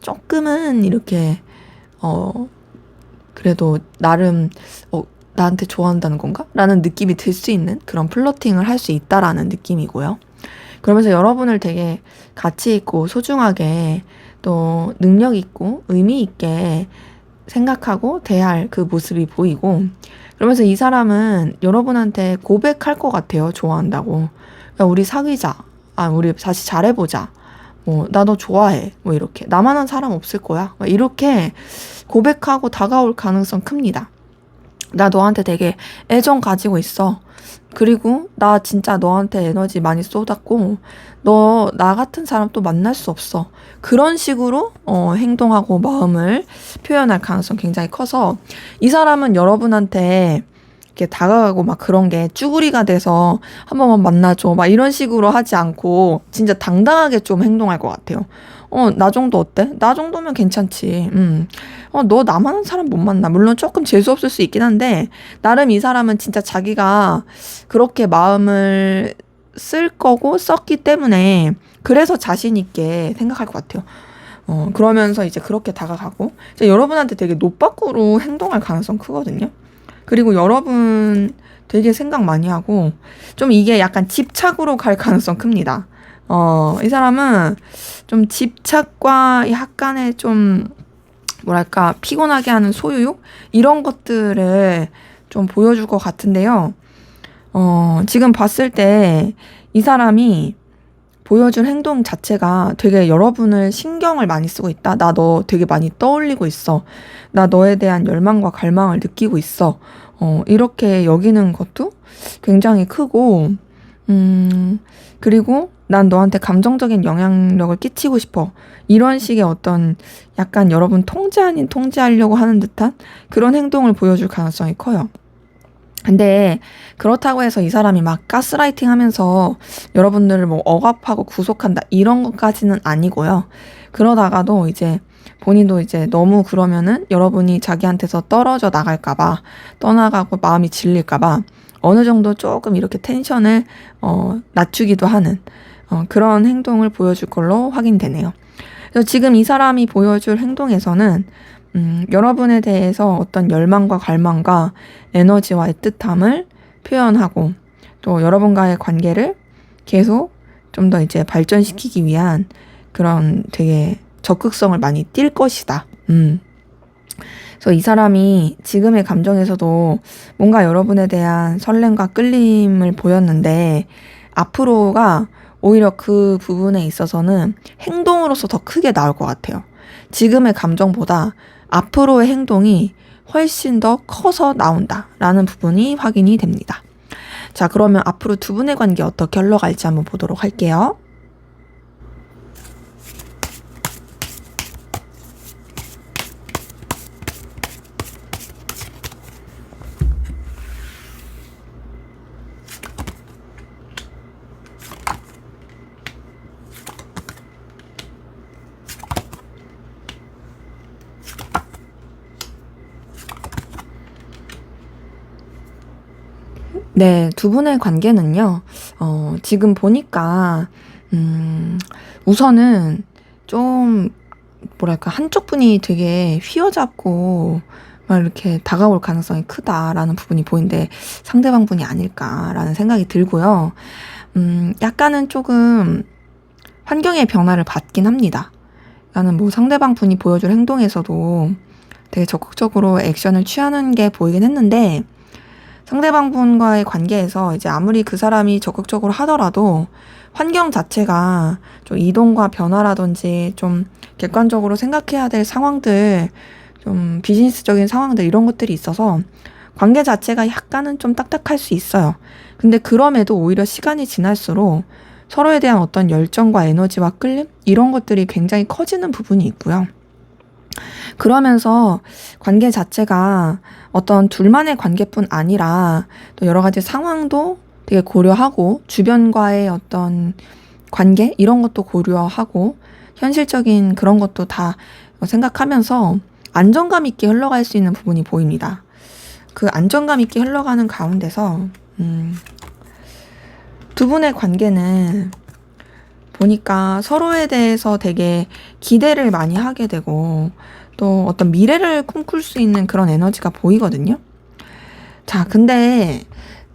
조금은 이렇게, 그래도 나름, 나한테 좋아한다는 건가? 라는 느낌이 들 수 있는 그런 플러팅을 할 수 있다라는 느낌이고요. 그러면서 여러분을 되게 가치 있고 소중하게 또 능력 있고 의미 있게 생각하고 대할 그 모습이 보이고, 그러면서 이 사람은 여러분한테 고백할 것 같아요. 좋아한다고. 야, 우리 사귀자. 우리 다시 잘해보자. 뭐, 나 너 좋아해. 뭐 이렇게. 나만한 사람 없을 거야. 이렇게 고백하고 다가올 가능성 큽니다. 나 너한테 되게 애정 가지고 있어. 그리고 나 진짜 너한테 에너지 많이 쏟았고 너 나 같은 사람 또 만날 수 없어. 그런 식으로 행동하고 마음을 표현할 가능성 굉장히 커서 이 사람은 여러분한테 이렇게 다가가고 막 그런 게 쭈구리가 돼서 한 번만 만나줘 막 이런 식으로 하지 않고 진짜 당당하게 좀 행동할 것 같아요. 나 정도 어때? 나 정도면 괜찮지. 너 나만한 사람 못 만나. 물론 조금 재수없을 수 있긴 한데, 나름 이 사람은 진짜 자기가 그렇게 마음을 쓸 거고 썼기 때문에, 그래서 자신있게 생각할 것 같아요. 그러면서 이제 그렇게 다가가고, 이제 여러분한테 되게 노빠꾸로 행동할 가능성 크거든요. 그리고 여러분 되게 생각 많이 하고, 좀 이게 약간 집착으로 갈 가능성 큽니다. 이 사람은 좀 집착과 약간의 좀, 뭐랄까, 피곤하게 하는 소유욕? 이런 것들을 좀 보여줄 것 같은데요. 지금 봤을 때 이 사람이 보여줄 행동 자체가 되게 여러분을 신경을 많이 쓰고 있다. 나 너 되게 많이 떠올리고 있어. 나 너에 대한 열망과 갈망을 느끼고 있어. 이렇게 여기는 것도 굉장히 크고, 그리고 난 너한테 감정적인 영향력을 끼치고 싶어. 이런 식의 어떤 약간 여러분 통제 아닌 통제하려고 하는 듯한 그런 행동을 보여줄 가능성이 커요. 근데 그렇다고 해서 이 사람이 막 가스라이팅 하면서 여러분들을 뭐 억압하고 구속한다 이런 것까지는 아니고요. 그러다가도 이제 본인도 이제 너무 그러면은 여러분이 자기한테서 떨어져 나갈까봐, 떠나가고 마음이 질릴까봐 어느 정도 조금 이렇게 텐션을 낮추기도 하는 그런 행동을 보여줄 걸로 확인되네요. 그래서 지금 이 사람이 보여줄 행동에서는 여러분에 대해서 어떤 열망과 갈망과 에너지와 애틋함을 표현하고 또 여러분과의 관계를 계속 좀 더 이제 발전시키기 위한 그런 되게 적극성을 많이 띌 것이다. 그래서 이 사람이 지금의 감정에서도 뭔가 여러분에 대한 설렘과 끌림을 보였는데 앞으로가 오히려 그 부분에 있어서는 행동으로서 더 크게 나올 것 같아요. 지금의 감정보다 앞으로의 행동이 훨씬 더 커서 나온다라는 부분이 확인이 됩니다. 자, 그러면 앞으로 두 분의 관계 어떻게 흘러갈지 한번 보도록 할게요. 네, 두 분의 관계는요, 지금 보니까, 우선은 좀, 뭐랄까, 한쪽 분이 되게 휘어잡고, 막 이렇게 다가올 가능성이 크다라는 부분이 보이는데, 상대방 분이 아닐까라는 생각이 들고요. 약간은 조금 환경의 변화를 받긴 합니다. 나는 뭐 상대방 분이 보여줄 행동에서도 되게 적극적으로 액션을 취하는 게 보이긴 했는데, 상대방 분과의 관계에서 이제 아무리 그 사람이 적극적으로 하더라도 환경 자체가 좀 이동과 변화라든지 좀 객관적으로 생각해야 될 상황들, 좀 비즈니스적인 상황들 이런 것들이 있어서 관계 자체가 약간은 좀 딱딱할 수 있어요. 근데 그럼에도 오히려 시간이 지날수록 서로에 대한 어떤 열정과 에너지와 끌림? 이런 것들이 굉장히 커지는 부분이 있고요. 그러면서 관계 자체가 어떤 둘만의 관계뿐 아니라 또 여러 가지 상황도 되게 고려하고 주변과의 어떤 관계 이런 것도 고려하고 현실적인 그런 것도 다 생각하면서 안정감 있게 흘러갈 수 있는 부분이 보입니다. 그 안정감 있게 흘러가는 가운데서 두 분의 관계는 보니까 서로에 대해서 되게 기대를 많이 하게 되고 또 어떤 미래를 꿈꿀 수 있는 그런 에너지가 보이거든요. 자, 근데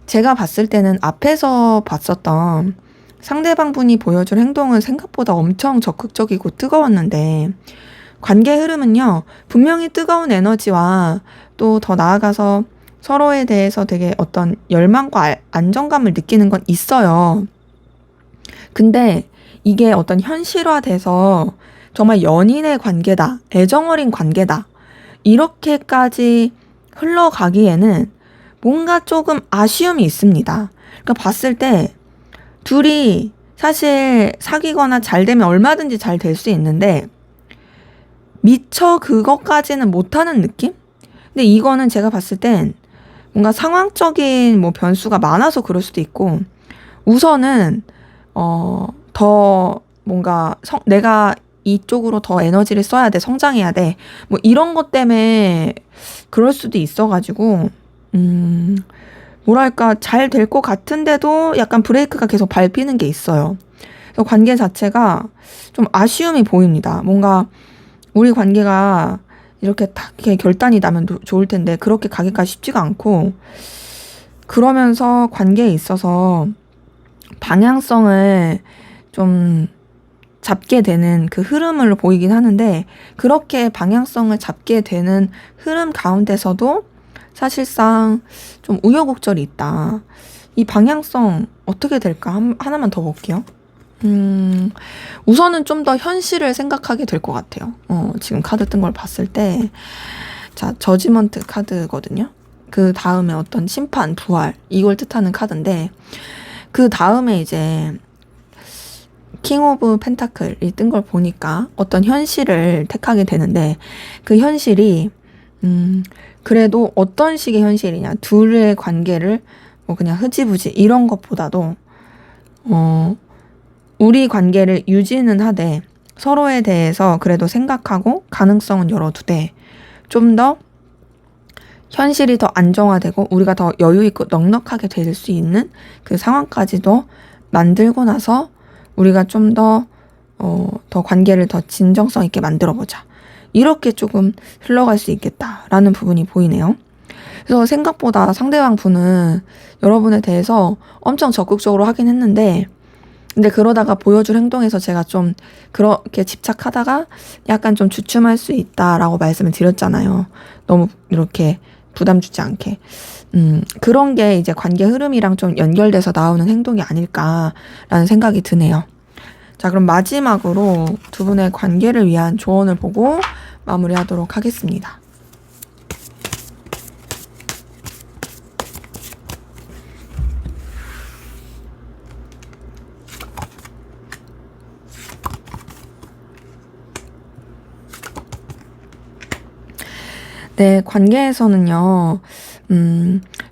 제가 봤을 때는 앞에서 봤었던 상대방 분이 보여줄 행동은 생각보다 엄청 적극적이고 뜨거웠는데 관계 흐름은요, 분명히 뜨거운 에너지와 또 더 나아가서 서로에 대해서 되게 어떤 열망과 안정감을 느끼는 건 있어요. 근데 이게 어떤 현실화돼서 정말 연인의 관계다, 애정어린 관계다, 이렇게까지 흘러가기에는 뭔가 조금 아쉬움이 있습니다. 그러니까 봤을 때 둘이 사실 사귀거나 잘 되면 얼마든지 잘 될 수 있는데 미처 그것까지는 못하는 느낌? 근데 이거는 제가 봤을 땐 뭔가 상황적인 뭐 변수가 많아서 그럴 수도 있고 우선은 더 뭔가 내가 이쪽으로 더 에너지를 써야 돼, 성장해야 돼, 뭐 이런 것 때문에 그럴 수도 있어가지고 뭐랄까 잘 될 것 같은데도 약간 브레이크가 계속 밟히는 게 있어요. 그래서 관계 자체가 좀 아쉬움이 보입니다. 뭔가 우리 관계가 이렇게 딱 이렇게 결단이 나면 좋을 텐데 그렇게 가기가 쉽지가 않고 그러면서 관계에 있어서 방향성을 좀 잡게 되는 그 흐름을 보이긴 하는데 그렇게 방향성을 잡게 되는 흐름 가운데서도 사실상 좀 우여곡절이 있다. 이 방향성 어떻게 될까? 하나만 더 볼게요. 우선은 좀 더 현실을 생각하게 될 것 같아요. 지금 카드 뜬 걸 봤을 때, 자, 저지먼트 카드거든요. 그 다음에 어떤 심판, 부활, 이걸 뜻하는 카드인데, 그 다음에 이제, 킹 오브 펜타클이 뜬 걸 보니까 어떤 현실을 택하게 되는데, 그 현실이, 그래도 어떤 식의 현실이냐, 둘의 관계를 뭐 그냥 흐지부지 이런 것보다도, 우리 관계를 유지는 하되 서로에 대해서 그래도 생각하고 가능성은 열어두되 좀 더 현실이 더 안정화되고 우리가 더 여유 있고 넉넉하게 될 수 있는 그 상황까지도 만들고 나서 우리가 좀 더 관계를 더 진정성 있게 만들어보자. 이렇게 조금 흘러갈 수 있겠다라는 부분이 보이네요. 그래서 생각보다 상대방 분은 여러분에 대해서 엄청 적극적으로 하긴 했는데 근데 그러다가 보여줄 행동에서 제가 좀 그렇게 집착하다가 약간 좀 주춤할 수 있다라고 말씀을 드렸잖아요. 너무 이렇게 부담 주지 않게. 그런 게 이제 관계 흐름이랑 좀 연결돼서 나오는 행동이 아닐까라는 생각이 드네요. 자, 그럼 마지막으로 두 분의 관계를 위한 조언을 보고 마무리하도록 하겠습니다. 네, 관계에서는요,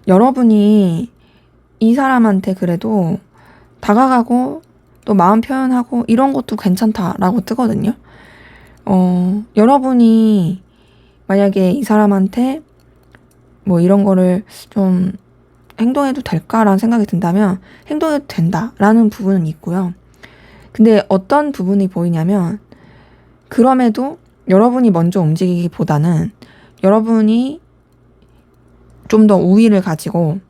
여러분이 이 사람한테 그래도 다가가고 또 마음 표현하고 이런 것도 괜찮다라고 뜨거든요. 여러분이 만약에 이 사람한테 뭐 이런 거를 좀 행동해도 될까라는 생각이 든다면 행동해도 된다라는 부분은 있고요. 근데 어떤 부분이 보이냐면 그럼에도 여러분이 먼저 움직이기보다는 여러분이 좀 더 우위를 가지고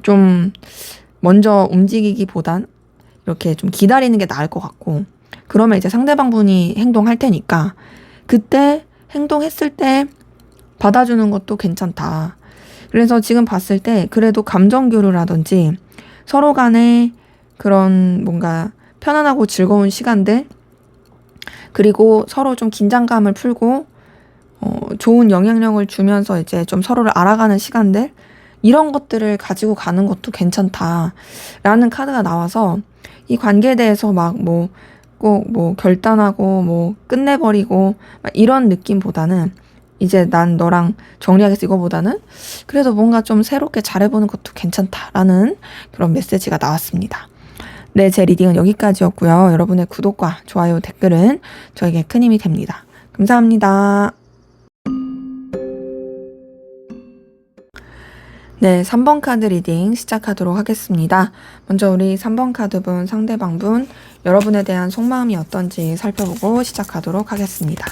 좀 먼저 움직이기보단 이렇게 좀 기다리는 게 나을 것 같고 그러면 이제 상대방 분이 행동할 테니까 그때 행동했을 때 받아주는 것도 괜찮다. 그래서 지금 봤을 때 그래도 감정 교류라든지 서로 간에 그런 뭔가 편안하고 즐거운 시간들 그리고 서로 좀 긴장감을 풀고 좋은 영향력을 주면서 이제 좀 서로를 알아가는 시간들 이런 것들을 가지고 가는 것도 괜찮다라는 카드가 나와서 이 관계에 대해서 막 뭐 꼭 뭐 결단하고 뭐 끝내버리고 막 이런 느낌보다는 이제 난 너랑 정리하겠어 이거보다는 그래도 뭔가 좀 새롭게 잘해보는 것도 괜찮다라는 그런 메시지가 나왔습니다. 네, 제 리딩은 여기까지였고요. 여러분의 구독과 좋아요, 댓글은 저에게 큰 힘이 됩니다. 감사합니다. 네, 3번 카드 리딩 시작하도록 하겠습니다. 먼저 우리 3번 카드분, 상대방분, 여러분에 대한 속마음이 어떤지 살펴보고 시작하도록 하겠습니다.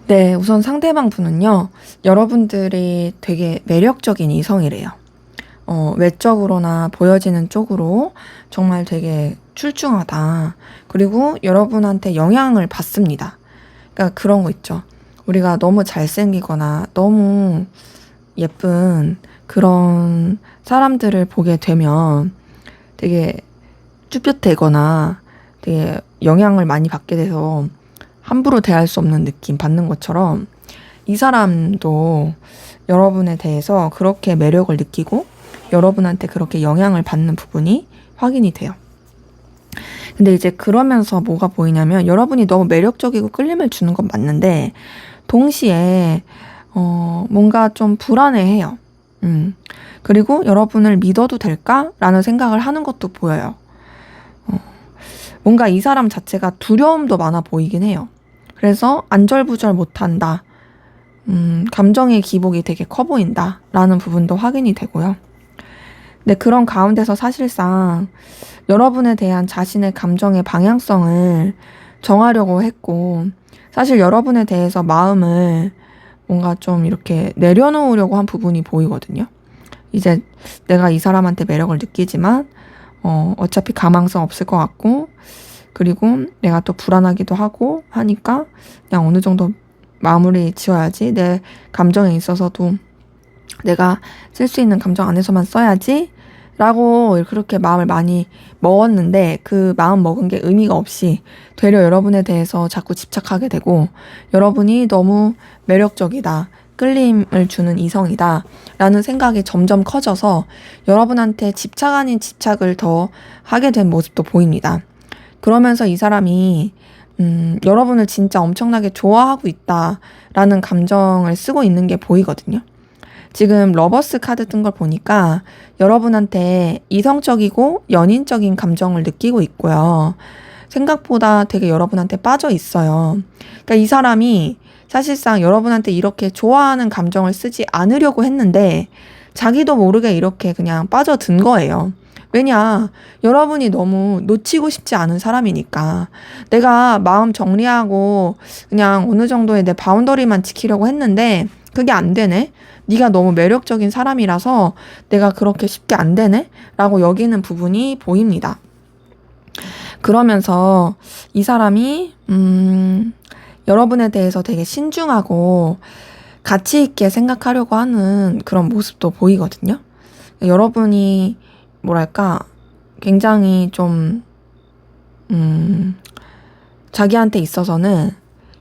네, 우선 상대방 분은요, 여러분들이 되게 매력적인 이성이래요. 외적으로나 보여지는 쪽으로 정말 되게 출중하다. 그리고 여러분한테 영향을 받습니다. 그러니까 그런 거 있죠. 우리가 너무 잘생기거나 너무 예쁜 그런 사람들을 보게 되면 되게 쭈뼛대거나 되게 영향을 많이 받게 돼서 함부로 대할 수 없는 느낌 받는 것처럼 이 사람도 여러분에 대해서 그렇게 매력을 느끼고 여러분한테 그렇게 영향을 받는 부분이 확인이 돼요. 근데 이제 그러면서 뭐가 보이냐면 여러분이 너무 매력적이고 끌림을 주는 건 맞는데 동시에 뭔가 좀 불안해해요. 그리고 여러분을 믿어도 될까라는 생각을 하는 것도 보여요. 뭔가 이 사람 자체가 두려움도 많아 보이긴 해요. 그래서 안절부절 못한다. 감정의 기복이 되게 커 보인다라는 부분도 확인이 되고요. 근데 그런 가운데서 사실상 여러분에 대한 자신의 감정의 방향성을 정하려고 했고, 사실 여러분에 대해서 마음을 뭔가 좀 이렇게 내려놓으려고 한 부분이 보이거든요. 이제 내가 이 사람한테 매력을 느끼지만, 어차피 가망성 없을 것 같고, 그리고 내가 또 불안하기도 하고 하니까 그냥 어느 정도 마무리 지어야지. 내 감정에 있어서도 내가 쓸 수 있는 감정 안에서만 써야지. 라고 그렇게 마음을 많이 먹었는데 그 마음 먹은 게 의미가 없이 되려 여러분에 대해서 자꾸 집착하게 되고 여러분이 너무 매력적이다. 끌림을 주는 이성이다. 라는 생각이 점점 커져서 여러분한테 집착 아닌 집착을 더 하게 된 모습도 보입니다. 그러면서 이 사람이 여러분을 진짜 엄청나게 좋아하고 있다라는 감정을 쓰고 있는 게 보이거든요. 지금 러버스 카드 뜬 걸 보니까 여러분한테 이성적이고 연인적인 감정을 느끼고 있고요. 생각보다 되게 여러분한테 빠져 있어요. 그러니까 이 사람이 사실상 여러분한테 이렇게 좋아하는 감정을 쓰지 않으려고 했는데 자기도 모르게 이렇게 그냥 빠져든 거예요. 왜냐, 여러분이 너무 놓치고 싶지 않은 사람이니까. 내가 마음 정리하고 그냥 어느 정도의 내 바운더리만 지키려고 했는데 그게 안 되네? 네가 너무 매력적인 사람이라서 내가 그렇게 쉽게 안 되네? 라고 여기는 부분이 보입니다. 그러면서 이 사람이 여러분에 대해서 되게 신중하고 가치 있게 생각하려고 하는 그런 모습도 보이거든요. 여러분이 뭐랄까 굉장히 좀 자기한테 있어서는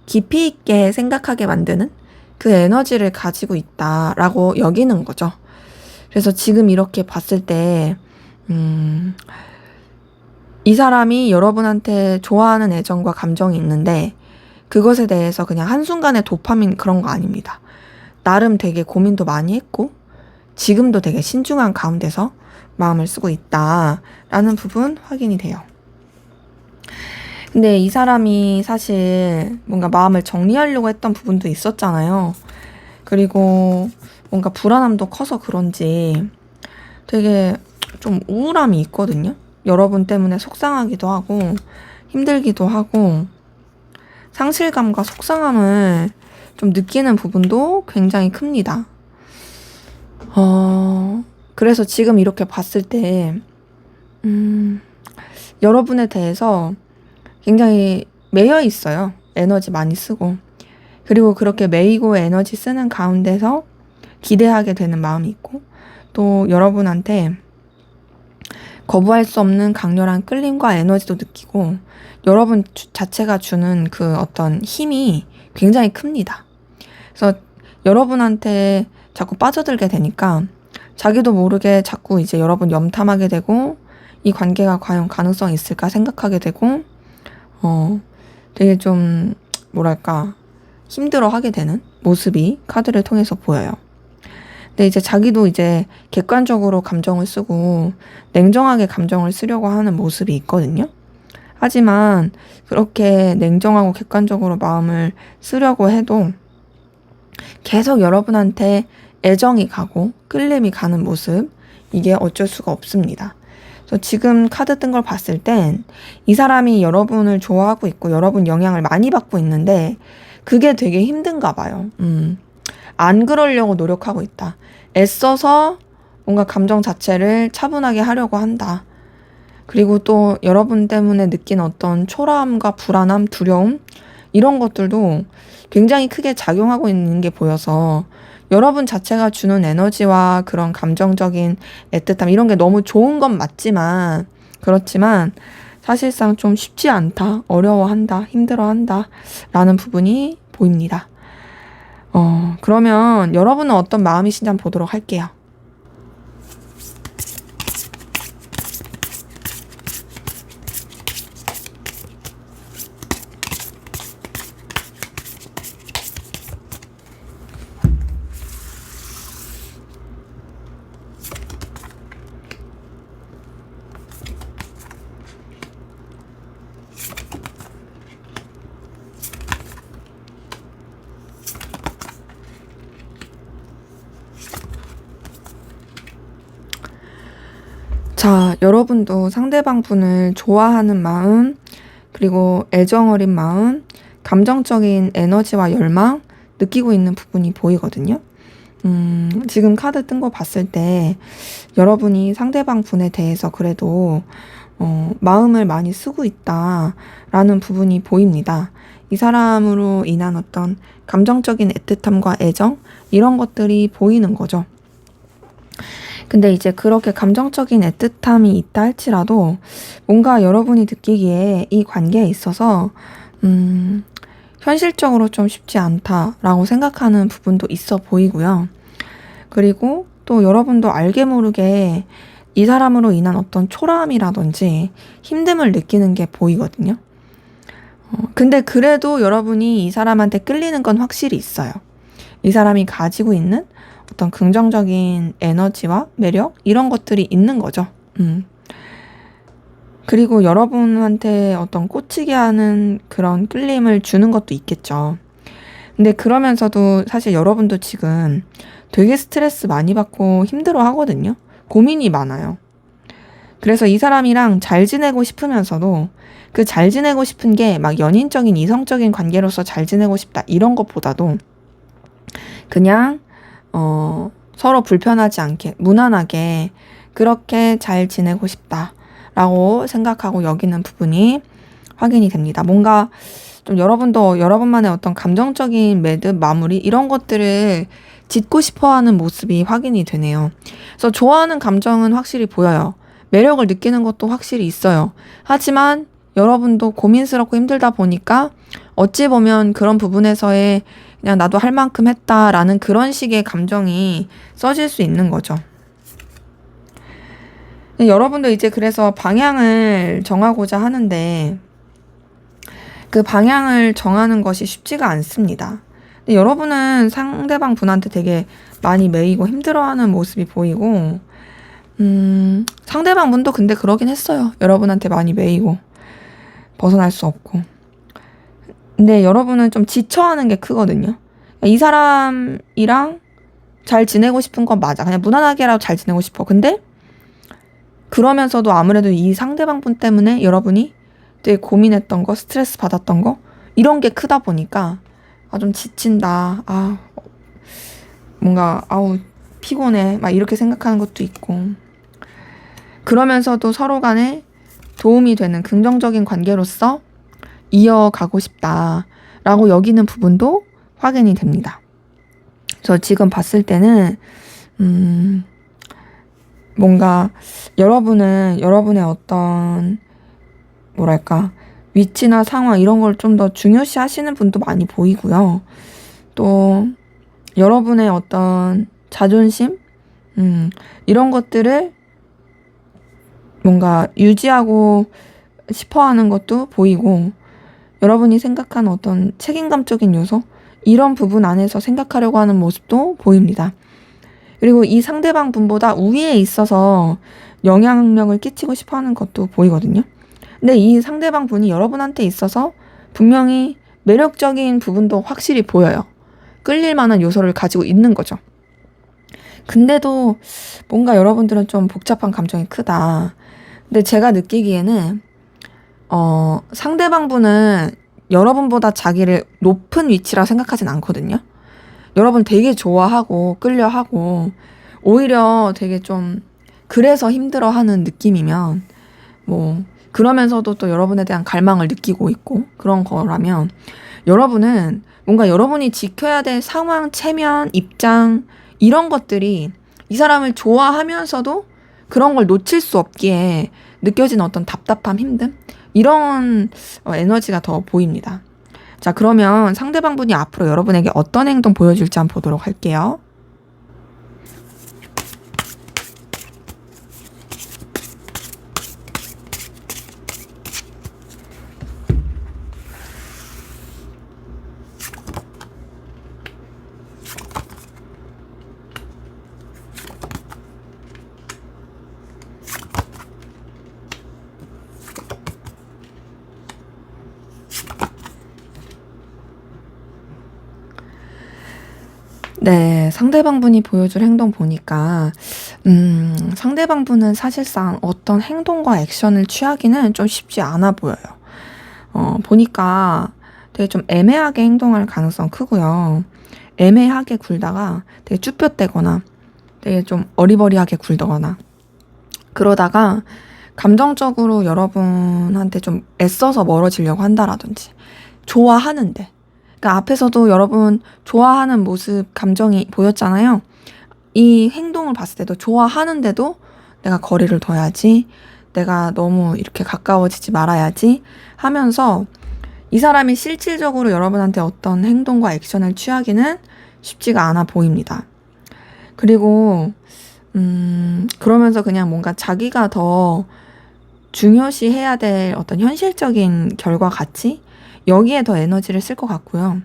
깊이 있게 생각하게 만드는 그 에너지를 가지고 있다라고 여기는 거죠. 그래서 지금 이렇게 봤을 때 이 사람이 여러분한테 좋아하는 애정과 감정이 있는데 그것에 대해서 그냥 한순간에 도파민 그런 거 아닙니다. 나름 되게 고민도 많이 했고 지금도 되게 신중한 가운데서 마음을 쓰고 있다라는 부분 확인이 돼요. 근데 이 사람이 사실 뭔가 마음을 정리하려고 했던 부분도 있었잖아요. 그리고 뭔가 불안함도 커서 그런지 되게 좀 우울함이 있거든요. 여러분 때문에 속상하기도 하고 힘들기도 하고 상실감과 속상함을 좀 느끼는 부분도 굉장히 큽니다. 그래서 지금 이렇게 봤을 때 여러분에 대해서 굉장히 매여 있어요. 에너지 많이 쓰고. 그리고 그렇게 매이고 에너지 쓰는 가운데서 기대하게 되는 마음이 있고 또 여러분한테 거부할 수 없는 강렬한 끌림과 에너지도 느끼고 여러분 자체가 주는 그 어떤 힘이 굉장히 큽니다. 그래서 여러분한테 자꾸 빠져들게 되니까 자기도 모르게 자꾸 이제 여러분 염탐하게 되고 이 관계가 과연 가능성이 있을까 생각하게 되고 되게 좀 뭐랄까 힘들어하게 되는 모습이 카드를 통해서 보여요. 근데 이제 자기도 이제 객관적으로 감정을 쓰고 냉정하게 감정을 쓰려고 하는 모습이 있거든요. 하지만 그렇게 냉정하고 객관적으로 마음을 쓰려고 해도 계속 여러분한테 애정이 가고 끌림이 가는 모습, 이게 어쩔 수가 없습니다. 그래서 지금 카드 뜬 걸 봤을 땐 이 사람이 여러분을 좋아하고 있고 여러분 영향을 많이 받고 있는데 그게 되게 힘든가 봐요. 안 그러려고 노력하고 있다. 애써서 뭔가 감정 자체를 차분하게 하려고 한다. 그리고 또 여러분 때문에 느낀 어떤 초라함과 불안함, 두려움 이런 것들도 굉장히 크게 작용하고 있는 게 보여서 여러분 자체가 주는 에너지와 그런 감정적인 애틋함 이런 게 너무 좋은 건 맞지만 그렇지만 사실상 좀 쉽지 않다, 어려워한다, 힘들어한다 라는 부분이 보입니다. 그러면 여러분은 어떤 마음이신지 한번 보도록 할게요. 여러분도 상대방 분을 좋아하는 마음, 그리고 애정 어린 마음, 감정적인 에너지와 열망 느끼고 있는 부분이 보이거든요. 지금 카드 뜬 거 봤을 때 여러분이 상대방 분에 대해서 그래도 마음을 많이 쓰고 있다라는 부분이 보입니다. 이 사람으로 인한 어떤 감정적인 애틋함과 애정 이런 것들이 보이는 거죠. 근데 이제 그렇게 감정적인 애틋함이 있다 할지라도 뭔가 여러분이 느끼기에 이 관계에 있어서 현실적으로 좀 쉽지 않다라고 생각하는 부분도 있어 보이고요. 그리고 또 여러분도 알게 모르게 이 사람으로 인한 어떤 초라함이라든지 힘듦을 느끼는 게 보이거든요. 근데 그래도 여러분이 이 사람한테 끌리는 건 확실히 있어요. 이 사람이 가지고 있는 어떤 긍정적인 에너지와 매력 이런 것들이 있는 거죠. 그리고 여러분한테 어떤 꽂히게 하는 그런 끌림을 주는 것도 있겠죠. 근데 그러면서도 사실 여러분도 지금 되게 스트레스 많이 받고 힘들어 하거든요. 고민이 많아요. 그래서 이 사람이랑 잘 지내고 싶으면서도 그 잘 지내고 싶은 게 막 연인적인 이성적인 관계로서 잘 지내고 싶다 이런 것보다도 그냥 서로 불편하지 않게 무난하게 그렇게 잘 지내고 싶다라고 생각하고 여기는 부분이 확인이 됩니다. 뭔가 좀 여러분도 여러분만의 어떤 감정적인 매듭 마무리 이런 것들을 짓고 싶어하는 모습이 확인이 되네요. 그래서 좋아하는 감정은 확실히 보여요. 매력을 느끼는 것도 확실히 있어요. 하지만 여러분도 고민스럽고 힘들다 보니까 어찌 보면 그런 부분에서의 그냥 나도 할 만큼 했다라는 그런 식의 감정이 써질 수 있는 거죠. 여러분도 이제 그래서 방향을 정하고자 하는데 그 방향을 정하는 것이 쉽지가 않습니다. 근데 여러분은 상대방 분한테 되게 많이 매이고 힘들어하는 모습이 보이고 상대방 분도 근데 그러긴 했어요. 여러분한테 많이 매이고 벗어날 수 없고. 근데 여러분은 좀 지쳐하는 게 크거든요. 이 사람이랑 잘 지내고 싶은 건 맞아. 그냥 무난하게라도 잘 지내고 싶어. 근데 그러면서도 아무래도 이 상대방 분 때문에 여러분이 되게 고민했던 거, 스트레스 받았던 거 이런 게 크다 보니까 좀 지친다. 뭔가 피곤해. 막 이렇게 생각하는 것도 있고. 그러면서도 서로 간에 도움이 되는 긍정적인 관계로서 이어가고 싶다라고 여기는 부분도 확인이 됩니다. 저 지금 봤을 때는 뭔가 여러분은 여러분의 어떤 뭐랄까 위치나 상황 이런 걸 좀 더 중요시 하시는 분도 많이 보이고요. 또 여러분의 어떤 자존심 이런 것들을 뭔가 유지하고 싶어 하는 것도 보이고 여러분이 생각하는 어떤 책임감적인 요소 이런 부분 안에서 생각하려고 하는 모습도 보입니다. 그리고 이 상대방 분보다 우위에 있어서 영향력을 끼치고 싶어 하는 것도 보이거든요. 근데 이 상대방 분이 여러분한테 있어서 분명히 매력적인 부분도 확실히 보여요. 끌릴 만한 요소를 가지고 있는 거죠. 근데도 뭔가 여러분들은 좀 복잡한 감정이 크다. 근데 제가 느끼기에는 상대방 분은 여러분보다 자기를 높은 위치라 생각하진 않거든요. 여러분 되게 좋아하고 끌려하고 오히려 되게 좀 그래서 힘들어하는 느낌이면 그러면서도 또 여러분에 대한 갈망을 느끼고 있고 그런 거라면 여러분은 뭔가 여러분이 지켜야 될 상황, 체면, 입장 이런 것들이 이 사람을 좋아하면서도 그런 걸 놓칠 수 없기에 느껴지는 어떤 답답함, 힘듦 이런 에너지가 더 보입니다. 자, 그러면 상대방 분이 앞으로 여러분에게 어떤 행동 보여줄지 한번 보도록 할게요. 네, 상대방 분이 보여줄 행동 보니까 상대방분은 사실상 어떤 행동과 액션을 취하기는 좀 쉽지 않아 보여요. 보니까 되게 좀 애매하게 행동할 가능성 크고요. 애매하게 굴다가 되게 쭈뼛대거나 되게 좀 어리버리하게 굴더거나 그러다가 감정적으로 여러분한테 좀 애써서 멀어지려고 한다라든지 좋아하는데 그러니까 앞에서도 여러분 좋아하는 모습 감정이 보였잖아요. 이 행동을 봤을 때도 좋아하는데도 내가 거리를 둬야지, 내가 너무 이렇게 가까워지지 말아야지 하면서 이 사람이 실질적으로 여러분한테 어떤 행동과 액션을 취하기는 쉽지가 않아 보입니다. 그리고 그러면서 그냥 뭔가 자기가 더 중요시 해야 될 어떤 현실적인 결과 가치? 여기에 더 에너지를 쓸 것 같고요.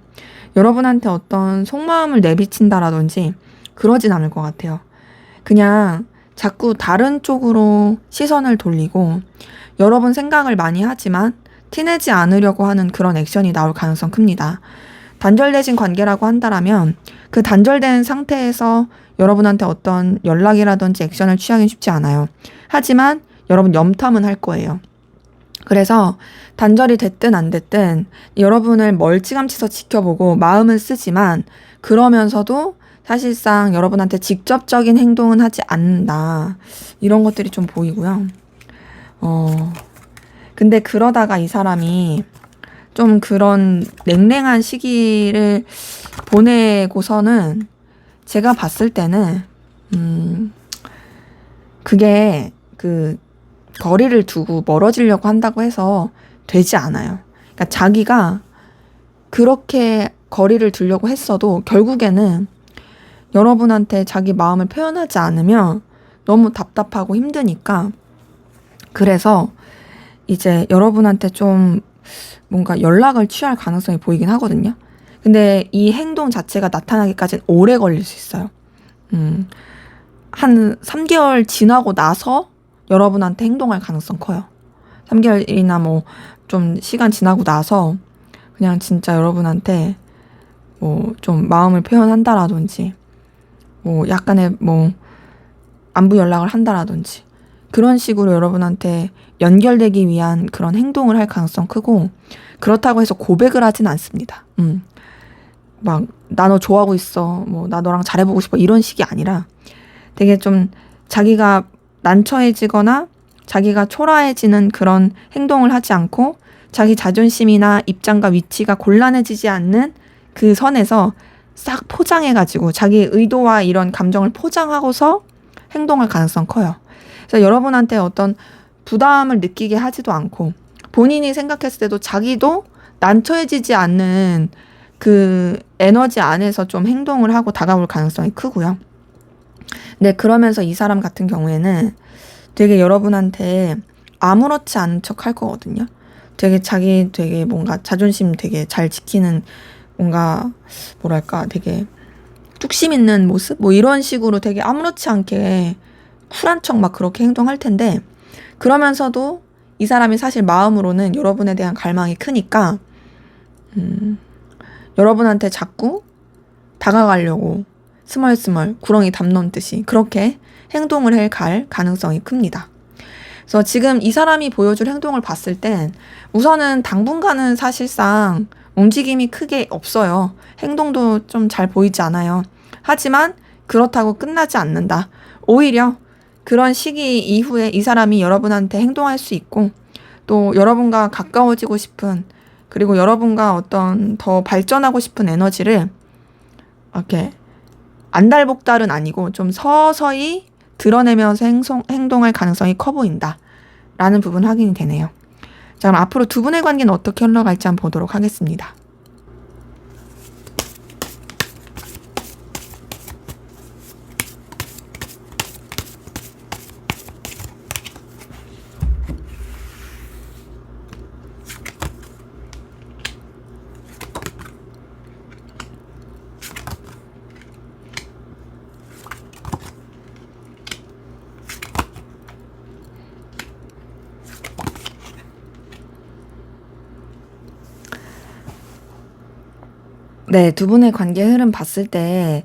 여러분한테 어떤 속마음을 내비친다라든지 그러진 않을 것 같아요. 그냥 자꾸 다른 쪽으로 시선을 돌리고 여러분 생각을 많이 하지만 티내지 않으려고 하는 그런 액션이 나올 가능성 큽니다. 단절되신 관계라고 한다라면 그 단절된 상태에서 여러분한테 어떤 연락이라든지 액션을 취하기는 쉽지 않아요. 하지만 여러분 염탐은 할 거예요. 그래서 단절이 됐든 안 됐든 여러분을 멀찌감치서 지켜보고 마음은 쓰지만 그러면서도 사실상 여러분한테 직접적인 행동은 하지 않는다. 이런 것들이 좀 보이고요. 근데 그러다가 이 사람이 좀 그런 냉랭한 시기를 보내고서는 제가 봤을 때는, 그게 그 거리를 두고 멀어지려고 한다고 해서 되지 않아요. 그러니까 자기가 그렇게 거리를 두려고 했어도 결국에는 여러분한테 자기 마음을 표현하지 않으면 너무 답답하고 힘드니까 그래서 이제 여러분한테 좀 뭔가 연락을 취할 가능성이 보이긴 하거든요. 근데 이 행동 자체가 나타나기까지는 오래 걸릴 수 있어요. 한 3개월 지나고 나서 여러분한테 행동할 가능성 커요. 3개월이나 뭐 좀 시간 지나고 나서 그냥 진짜 여러분한테 뭐 좀 마음을 표현한다라든지 뭐 약간의 뭐 안부 연락을 한다라든지 그런 식으로 여러분한테 연결되기 위한 그런 행동을 할 가능성 크고 그렇다고 해서 고백을 하진 않습니다. 막 나 너 좋아하고 있어. 뭐 나 너랑 잘해보고 싶어. 이런 식이 아니라 되게 좀 자기가 난처해지거나 자기가 초라해지는 그런 행동을 하지 않고 자기 자존심이나 입장과 위치가 곤란해지지 않는 그 선에서 싹 포장해가지고 자기의 의도와 이런 감정을 포장하고서 행동할 가능성 커요. 그래서 여러분한테 어떤 부담을 느끼게 하지도 않고 본인이 생각했을 때도 자기도 난처해지지 않는 그 에너지 안에서 좀 행동을 하고 다가올 가능성이 크고요. 근데 그러면서 이 사람 같은 경우에는 되게 여러분한테 아무렇지 않은 척 할 거거든요. 되게 뭔가 자존심 되게 잘 지키는 뭔가 뭐랄까 되게 뚝심 있는 모습? 뭐 이런 식으로 되게 아무렇지 않게 쿨한 척 막 그렇게 행동할 텐데 그러면서도 이 사람이 사실 마음으로는 여러분에 대한 갈망이 크니까 여러분한테 자꾸 다가가려고 스멀스멀 구렁이 담 넘듯이 그렇게 행동을 해갈 가능성이 큽니다. 그래서 지금 이 사람이 보여줄 행동을 봤을 땐 우선은 당분간은 사실상 움직임이 크게 없어요. 행동도 좀 잘 보이지 않아요. 하지만 그렇다고 끝나지 않는다. 오히려 그런 시기 이후에 이 사람이 여러분한테 행동할 수 있고 또 여러분과 가까워지고 싶은 그리고 여러분과 어떤 더 발전하고 싶은 에너지를 이렇게 안달복달은 아니고 좀 서서히 드러내면서 행동할 가능성이 커 보인다. 라는 부분 확인이 되네요. 자, 그럼 앞으로 두 분의 관계는 어떻게 흘러갈지 한번 보도록 하겠습니다. 네, 두 분의 관계 흐름 봤을 때,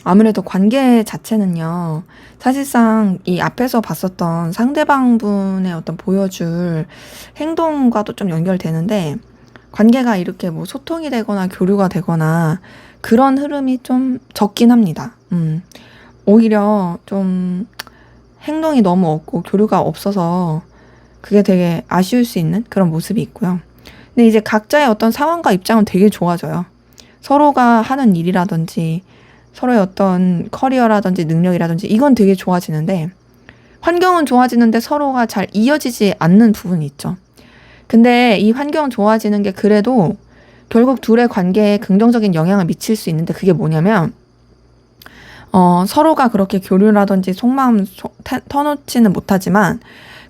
아무래도 관계 자체는요, 사실상 이 앞에서 봤었던 상대방 분의 어떤 보여줄 행동과도 좀 연결되는데, 관계가 이렇게 뭐 소통이 되거나 교류가 되거나 그런 흐름이 좀 적긴 합니다. 오히려 좀 행동이 너무 없고 교류가 없어서 그게 되게 아쉬울 수 있는 그런 모습이 있고요. 근데 이제 각자의 어떤 상황과 입장은 되게 좋아져요. 서로가 하는 일이라든지 서로의 어떤 커리어라든지 능력이라든지 이건 되게 좋아지는데 환경은 좋아지는데 서로가 잘 이어지지 않는 부분이 있죠. 근데 이 환경 좋아지는 게 그래도 결국 둘의 관계에 긍정적인 영향을 미칠 수 있는데 그게 뭐냐면 서로가 그렇게 교류라든지 속마음 터놓지는 못하지만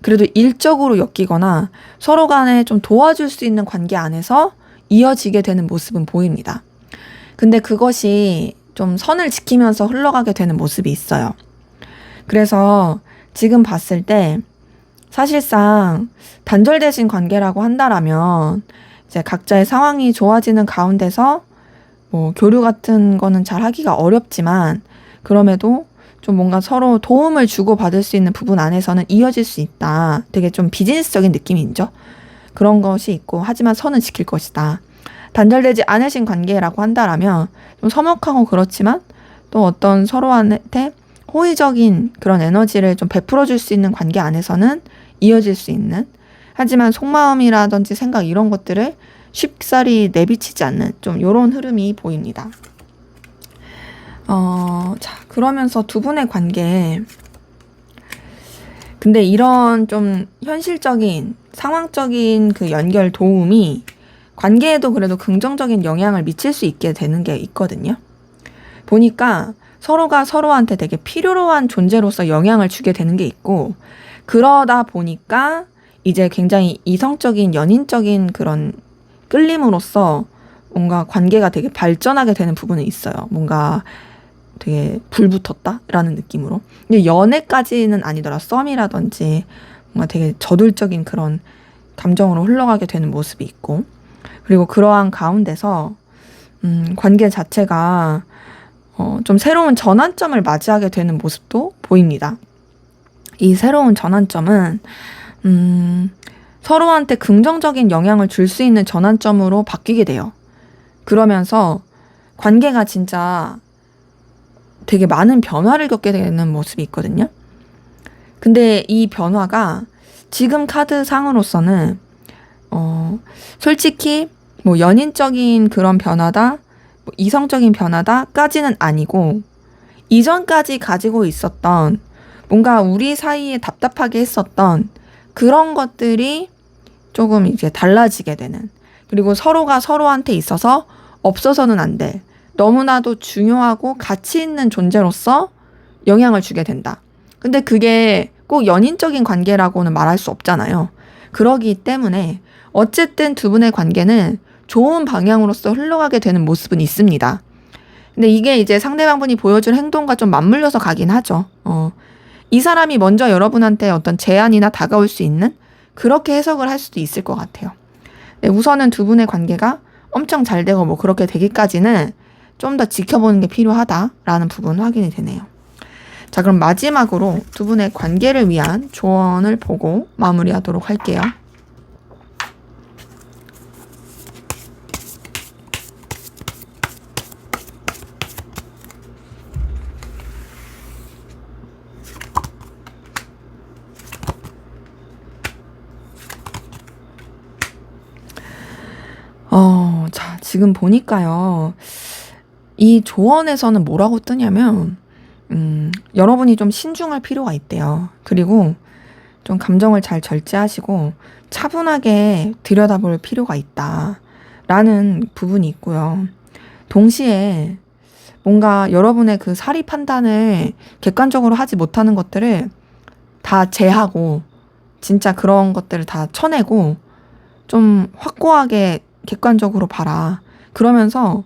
그래도 일적으로 엮이거나 서로 간에 좀 도와줄 수 있는 관계 안에서 이어지게 되는 모습은 보입니다. 근데 그것이 좀 선을 지키면서 흘러가게 되는 모습이 있어요. 그래서 지금 봤을 때 사실상 단절되신 관계라고 한다라면 이제 각자의 상황이 좋아지는 가운데서 뭐 교류 같은 거는 잘 하기가 어렵지만 그럼에도 좀 뭔가 서로 도움을 주고받을 수 있는 부분 안에서는 이어질 수 있다. 되게 좀 비즈니스적인 느낌이죠. 그런 것이 있고 하지만 선은 지킬 것이다. 단절되지 않으신 관계라고 한다라면 좀 서먹하고 그렇지만 또 어떤 서로한테 호의적인 그런 에너지를 좀 베풀어 줄 수 있는 관계 안에서는 이어질 수 있는 하지만 속마음이라든지 생각 이런 것들을 쉽사리 내비치지 않는 좀 이런 흐름이 보입니다. 자, 그러면서 두 분의 관계. 근데 이런 좀 현실적인, 상황적인 그 연결 도움이 관계에도 그래도 긍정적인 영향을 미칠 수 있게 되는 게 있거든요. 보니까 서로가 서로한테 되게 필요로 한 존재로서 영향을 주게 되는 게 있고, 그러다 보니까 이제 굉장히 이성적인, 연인적인 그런 끌림으로써 뭔가 관계가 되게 발전하게 되는 부분은 있어요. 뭔가 되게 불붙었다라는 느낌으로. 근데 연애까지는 아니더라. 썸이라든지 뭔가 되게 저돌적인 그런 감정으로 흘러가게 되는 모습이 있고 그리고 그러한 가운데서 관계 자체가 좀 새로운 전환점을 맞이하게 되는 모습도 보입니다. 이 새로운 전환점은 서로한테 긍정적인 영향을 줄 수 있는 전환점으로 바뀌게 돼요. 그러면서 관계가 진짜 되게 많은 변화를 겪게 되는 모습이 있거든요. 근데 이 변화가 지금 카드 상으로서는 솔직히 뭐 연인적인 그런 변화다, 뭐 이성적인 변화다까지는 아니고 이전까지 가지고 있었던 뭔가 우리 사이에 답답하게 했었던 그런 것들이 조금 이제 달라지게 되는 그리고 서로가 서로한테 있어서 없어서는 안 될 너무나도 중요하고 가치 있는 존재로서 영향을 주게 된다. 근데 그게 꼭 연인적인 관계라고는 말할 수 없잖아요. 그러기 때문에 어쨌든 두 분의 관계는 좋은 방향으로서 흘러가게 되는 모습은 있습니다. 근데 이게 이제 상대방 분이 보여줄 행동과 좀 맞물려서 가긴 하죠. 이 사람이 먼저 여러분한테 어떤 제안이나 다가올 수 있는 그렇게 해석을 할 수도 있을 것 같아요. 네, 우선은 두 분의 관계가 엄청 잘 되고 뭐 그렇게 되기까지는 좀 더 지켜보는 게 필요하다라는 부분 확인이 되네요. 자, 그럼 마지막으로 두 분의 관계를 위한 조언을 보고 마무리하도록 할게요. 자, 지금 보니까요. 이 조언에서는 뭐라고 뜨냐면, 여러분이 좀 신중할 필요가 있대요. 그리고 좀 감정을 잘 절제하시고 차분하게 들여다볼 필요가 있다. 라는 부분이 있고요. 동시에 뭔가 여러분의 그 사리 판단을 객관적으로 하지 못하는 것들을 다 제하고 진짜 그런 것들을 다 쳐내고 좀 확고하게 객관적으로 봐라. 그러면서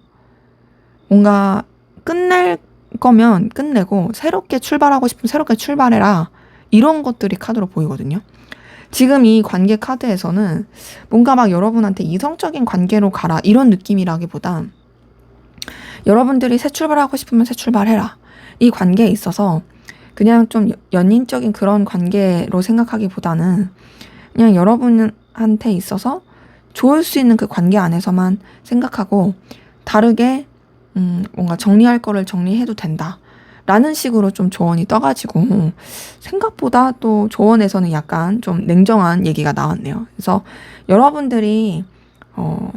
뭔가 끝낼 거면 끝내고 새롭게 출발하고 싶으면 새롭게 출발해라. 이런 것들이 카드로 보이거든요. 지금 이 관계 카드에서는 뭔가 막 여러분한테 이성적인 관계로 가라 이런 느낌이라기보다 여러분들이 새 출발하고 싶으면 새 출발해라. 이 관계에 있어서 그냥 좀 연인적인 그런 관계로 생각하기보다는 그냥 여러분한테 있어서 좋을 수 있는 그 관계 안에서만 생각하고 다르게 뭔가 정리할 거를 정리해도 된다. 라는 식으로 좀 조언이 떠가지고 생각보다 또 조언에서는 약간 좀 냉정한 얘기가 나왔네요. 그래서 여러분들이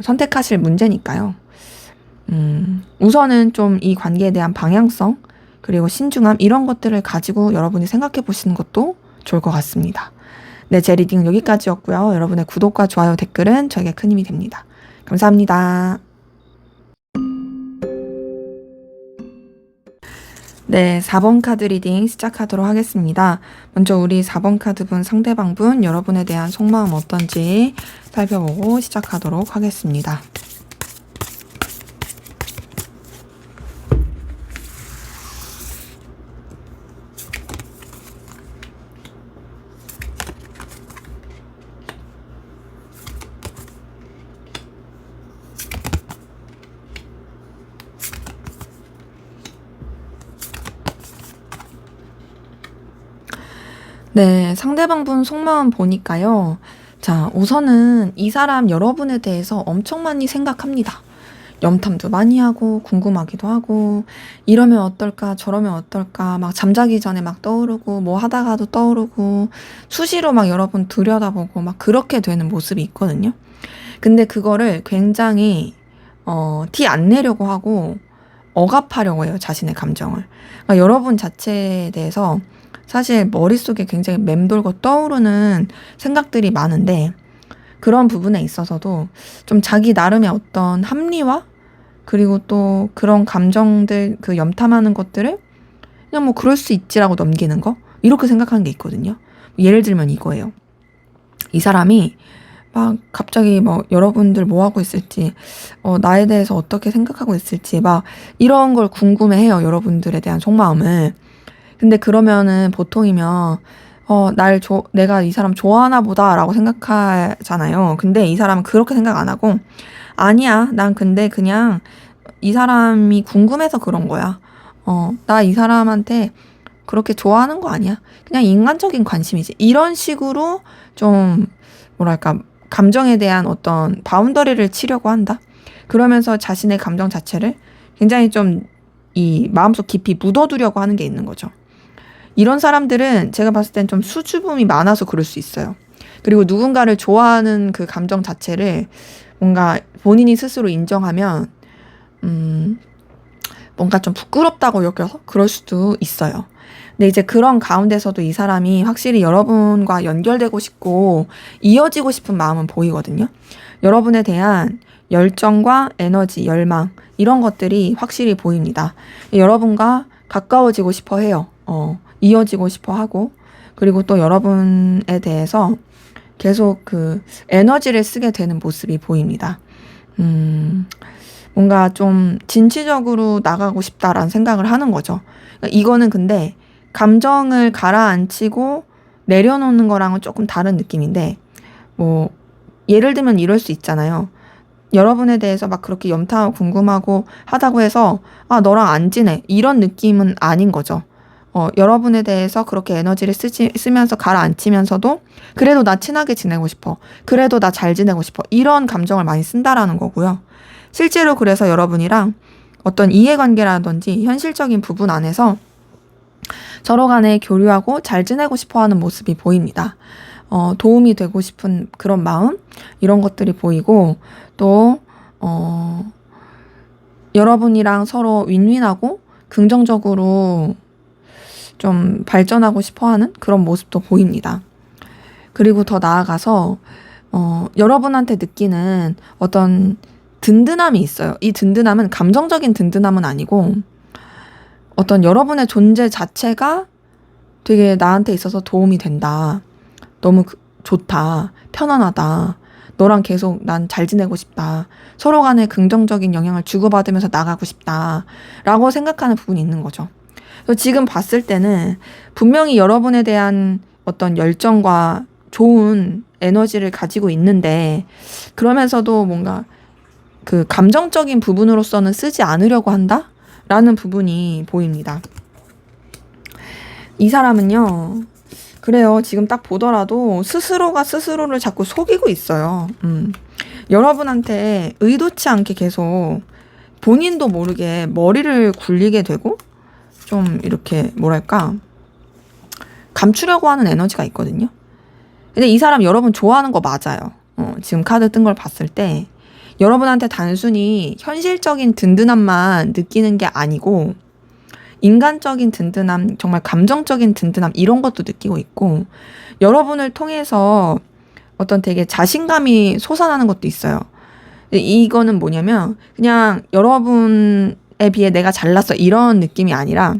선택하실 문제니까요. 우선은 좀 이 관계에 대한 방향성 그리고 신중함 이런 것들을 가지고 여러분이 생각해 보시는 것도 좋을 것 같습니다. 네, 제 리딩은 여기까지였고요. 여러분의 구독과 좋아요, 댓글은 저에게 큰 힘이 됩니다. 감사합니다. 네, 4번 카드 리딩 시작하도록 하겠습니다. 먼저 우리 4번 카드 분 상대방 분 여러분에 대한 속마음 어떤지 살펴보고 시작하도록 하겠습니다. 네, 상대방 분 속마음 보니까요. 자, 우선은 이 사람 여러분에 대해서 엄청 많이 생각합니다. 염탐도 많이 하고, 궁금하기도 하고, 이러면 어떨까, 저러면 어떨까, 막 잠자기 전에 막 떠오르고, 뭐 하다가도 떠오르고, 수시로 막 여러분 들여다보고, 막 그렇게 되는 모습이 있거든요. 근데 그거를 굉장히, 티 안 내려고 하고, 억압하려고 해요, 자신의 감정을. 그러니까 여러분 자체에 대해서 사실 머릿속에 굉장히 맴돌고 떠오르는 생각들이 많은데 그런 부분에 있어서도 좀 자기 나름의 어떤 합리화 그리고 또 그런 감정들 그 염탐하는 것들을 그냥 뭐 그럴 수 있지라고 넘기는 거 이렇게 생각하는 게 있거든요. 예를 들면 이거예요. 이 사람이 막 갑자기 뭐 여러분들 뭐 하고 있을지 나에 대해서 어떻게 생각하고 있을지 막 이런 걸 궁금해해요. 여러분들에 대한 속마음을. 근데 그러면은 보통이면 내가 이 사람 좋아하나 보다라고 생각하잖아요. 근데 이 사람은 그렇게 생각 안 하고 아니야. 난 근데 그냥 이 사람이 궁금해서 그런 거야. 나 이 사람한테 그렇게 좋아하는 거 아니야. 그냥 인간적인 관심이지. 이런 식으로 좀 뭐랄까 감정에 대한 어떤 바운더리를 치려고 한다. 그러면서 자신의 감정 자체를 굉장히 좀 이 마음속 깊이 묻어두려고 하는 게 있는 거죠. 이런 사람들은 제가 봤을 땐 좀 수줍음이 많아서 그럴 수 있어요. 그리고 누군가를 좋아하는 그 감정 자체를 뭔가 본인이 스스로 인정하면 뭔가 좀 부끄럽다고 여겨서 그럴 수도 있어요. 근데 이제 그런 가운데서도 이 사람이 확실히 여러분과 연결되고 싶고 이어지고 싶은 마음은 보이거든요. 여러분에 대한 열정과 에너지, 열망 이런 것들이 확실히 보입니다. 여러분과 가까워지고 싶어 해요. 이어지고 싶어 하고 그리고 또 여러분에 대해서 계속 그 에너지를 쓰게 되는 모습이 보입니다. 뭔가 좀 진취적으로 나가고 싶다라는 생각을 하는 거죠. 그러니까 이거는 근데 감정을 가라앉히고 내려놓는 거랑은 조금 다른 느낌인데 뭐 예를 들면 이럴 수 있잖아요. 여러분에 대해서 막 그렇게 염탐하고 궁금하고 하다고 해서 너랑 안 지내 이런 느낌은 아닌 거죠. 여러분에 대해서 그렇게 에너지를 쓰면서 가라앉히면서도 그래도 나 친하게 지내고 싶어. 그래도 나 잘 지내고 싶어. 이런 감정을 많이 쓴다라는 거고요. 실제로 그래서 여러분이랑 어떤 이해관계라든지 현실적인 부분 안에서 서로 간에 교류하고 잘 지내고 싶어 하는 모습이 보입니다. 도움이 되고 싶은 그런 마음, 이런 것들이 보이고, 또, 여러분이랑 서로 윈윈하고 긍정적으로 좀 발전하고 싶어 하는 그런 모습도 보입니다. 그리고 더 나아가서, 여러분한테 느끼는 어떤 든든함이 있어요. 이 든든함은 감정적인 든든함은 아니고, 어떤 여러분의 존재 자체가 되게 나한테 있어서 도움이 된다. 너무 좋다. 편안하다. 너랑 계속 난 잘 지내고 싶다. 서로 간에 긍정적인 영향을 주고받으면서 나가고 싶다. 라고 생각하는 부분이 있는 거죠. 그래서 지금 봤을 때는 분명히 여러분에 대한 어떤 열정과 좋은 에너지를 가지고 있는데 그러면서도 뭔가 그 감정적인 부분으로서는 쓰지 않으려고 한다라는 부분이 보입니다. 이 사람은요, 그래요. 지금 딱 보더라도 스스로가 스스로를 자꾸 속이고 있어요. 여러분한테 의도치 않게 계속 본인도 모르게 머리를 굴리게 되고 좀 이렇게 뭐랄까 감추려고 하는 에너지가 있거든요. 근데 이 사람 여러분 좋아하는 거 맞아요. 지금 카드 뜬 걸 봤을 때 여러분한테 단순히 현실적인 든든함만 느끼는 게 아니고 인간적인 든든함, 정말 감정적인 든든함 이런 것도 느끼고 있고 여러분을 통해서 어떤 되게 자신감이 솟아나는 것도 있어요. 이거는 뭐냐면 그냥 여러분에 비해 내가 잘났어 이런 느낌이 아니라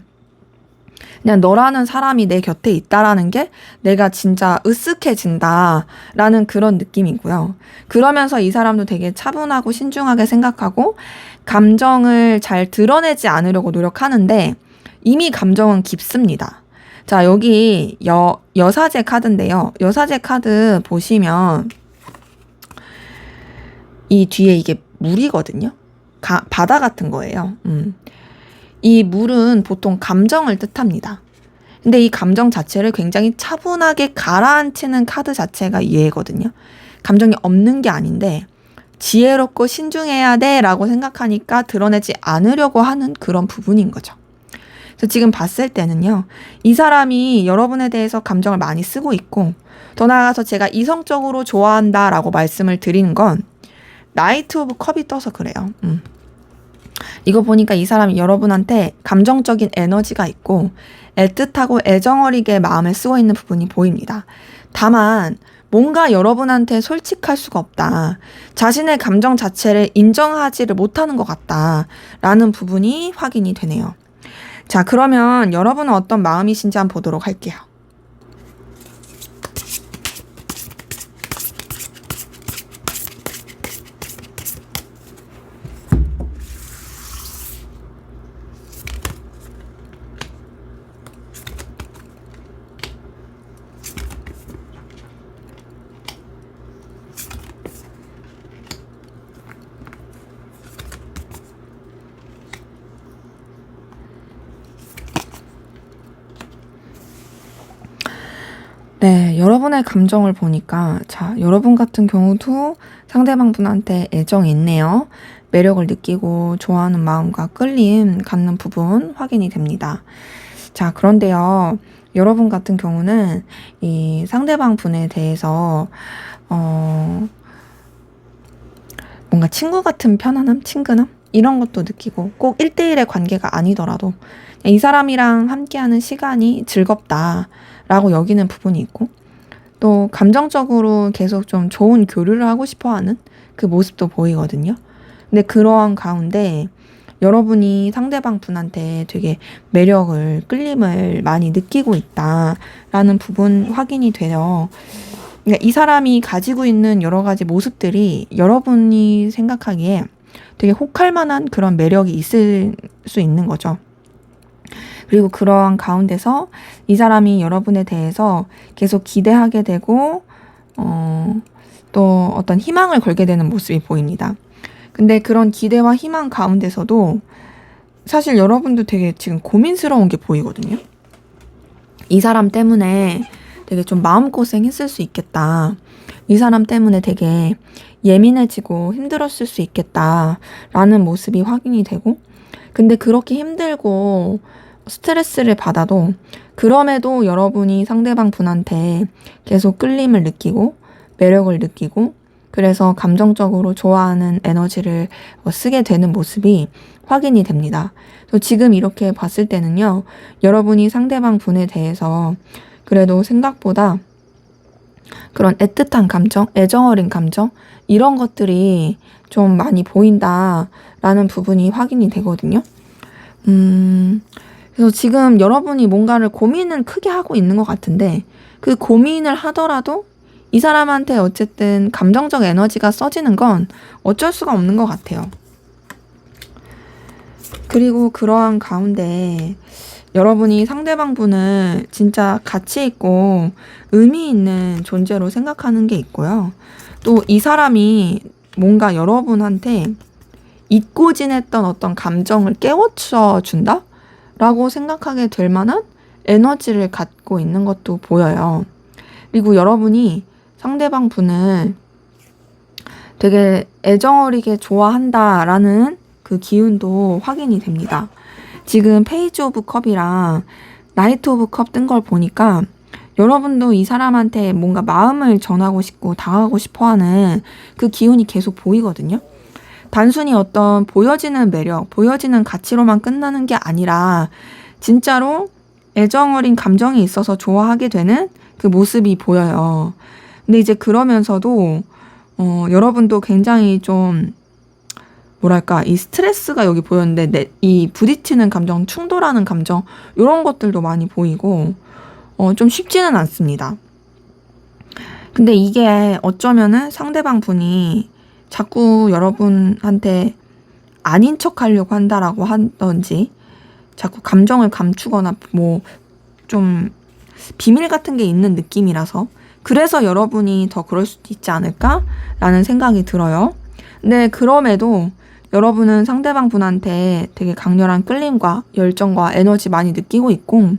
그냥 너라는 사람이 내 곁에 있다라는 게 내가 진짜 으쓱해진다라는 그런 느낌이고요. 그러면서 이 사람도 되게 차분하고 신중하게 생각하고 감정을 잘 드러내지 않으려고 노력하는데 이미 감정은 깊습니다. 자, 여기 여사제 카드인데요. 여사제 카드 보시면 이 뒤에 이게 물이거든요. 바다 같은 거예요. 이 물은 보통 감정을 뜻합니다. 근데 이 감정 자체를 굉장히 차분하게 가라앉히는 카드 자체가 얘거든요. 감정이 없는 게 아닌데 지혜롭고 신중해야 돼 라고 생각하니까 드러내지 않으려고 하는 그런 부분인 거죠. 그래서 지금 봤을 때는요. 이 사람이 여러분에 대해서 감정을 많이 쓰고 있고 더 나아가서 제가 이성적으로 좋아한다 라고 말씀을 드리는 건 나이트 오브 컵이 떠서 그래요. 이거 보니까 이 사람이 여러분한테 감정적인 에너지가 있고 애틋하고 애정어리게 마음을 쓰고 있는 부분이 보입니다. 다만 뭔가 여러분한테 솔직할 수가 없다. 자신의 감정 자체를 인정하지를 못하는 것 같다라는 부분이 확인이 되네요. 자, 그러면 여러분은 어떤 마음이신지 한번 보도록 할게요. 네, 여러분의 감정을 보니까 자, 여러분 같은 경우도 상대방 분한테 애정이 있네요. 매력을 느끼고 좋아하는 마음과 끌림 갖는 부분 확인이 됩니다. 자, 그런데요. 여러분 같은 경우는 이 상대방 분에 대해서 뭔가 친구 같은 편안함, 친근함 이런 것도 느끼고 꼭 1대1의 관계가 아니더라도 이 사람이랑 함께하는 시간이 즐겁다라고 여기는 부분이 있고 또 감정적으로 계속 좀 좋은 교류를 하고 싶어하는 그 모습도 보이거든요. 근데 그러한 가운데 여러분이 상대방 분한테 되게 매력을, 끌림을 많이 느끼고 있다라는 부분 확인이 돼요. 그러니까 이 사람이 가지고 있는 여러 가지 모습들이 여러분이 생각하기에 되게 혹할 만한 그런 매력이 있을 수 있는 거죠. 그리고 그러한 가운데서 이 사람이 여러분에 대해서 계속 기대하게 되고 또 어떤 희망을 걸게 되는 모습이 보입니다. 근데 그런 기대와 희망 가운데서도 사실 여러분도 되게 지금 고민스러운 게 보이거든요. 이 사람 때문에 되게 좀 마음고생 했을 수 있겠다. 이 사람 때문에 되게 예민해지고 힘들었을 수 있겠다라는 모습이 확인이 되고 근데 그렇게 힘들고 스트레스를 받아도 그럼에도 여러분이 상대방 분한테 계속 끌림을 느끼고 매력을 느끼고 그래서 감정적으로 좋아하는 에너지를 쓰게 되는 모습이 확인이 됩니다. 지금 이렇게 봤을 때는요. 여러분이 상대방 분에 대해서 그래도 생각보다 그런 애틋한 감정, 애정어린 감정 이런 것들이 좀 많이 보인다라는 부분이 확인이 되거든요. 그래서 지금 여러분이 뭔가를 고민을 크게 하고 있는 것 같은데 그 고민을 하더라도 이 사람한테 어쨌든 감정적 에너지가 써지는 건 어쩔 수가 없는 것 같아요. 그리고 그러한 가운데 여러분이 상대방 분을 진짜 가치 있고 의미 있는 존재로 생각하는 게 있고요. 또 이 사람이 뭔가 여러분한테 잊고 지냈던 어떤 감정을 깨우쳐 준다? 라고 생각하게 될 만한 에너지를 갖고 있는 것도 보여요. 그리고 여러분이 상대방 분을 되게 애정어리게 좋아한다라는 그 기운도 확인이 됩니다. 지금 페이지 오브 컵이랑 나이트 오브 컵 뜬 걸 보니까 여러분도 이 사람한테 뭔가 마음을 전하고 싶고 다가가고 싶어 하는 그 기운이 계속 보이거든요. 단순히 어떤 보여지는 매력, 보여지는 가치로만 끝나는 게 아니라 진짜로 애정어린 감정이 있어서 좋아하게 되는 그 모습이 보여요. 근데 이제 그러면서도 여러분도 굉장히 좀 뭐랄까 이 스트레스가 여기 보였는데 이 부딪히는 감정, 충돌하는 감정 이런 것들도 많이 보이고 좀 쉽지는 않습니다. 근데 이게 어쩌면은 상대방 분이 자꾸 여러분한테 아닌 척 하려고 한다라고 하던지 자꾸 감정을 감추거나 뭐 좀 비밀 같은 게 있는 느낌이라서 그래서 여러분이 더 그럴 수도 있지 않을까라는 생각이 들어요. 근데 그럼에도 여러분은 상대방 분한테 되게 강렬한 끌림과 열정과 에너지 많이 느끼고 있고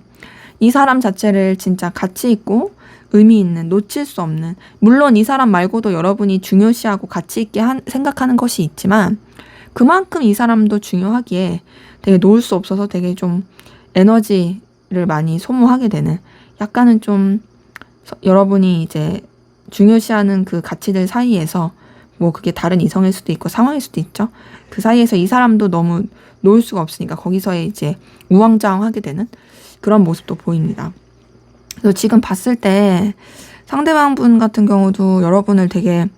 이 사람 자체를 진짜 가치 있고 의미 있는 놓칠 수 없는 물론 이 사람 말고도 여러분이 중요시하고 가치 있게 생각하는 것이 있지만 그만큼 이 사람도 중요하기에 되게 놓을 수 없어서 되게 좀 에너지를 많이 소모하게 되는 약간은 좀 여러분이 이제 중요시하는 그 가치들 사이에서 뭐 그게 다른 이성일 수도 있고 상황일 수도 있죠. 그 사이에서 이 사람도 너무 놓을 수가 없으니까 거기서의 이제 우왕좌왕하게 되는 그런 모습도 보입니다. 그래서 지금 봤을 때 상대방 분 같은 경우도 여러분을 되게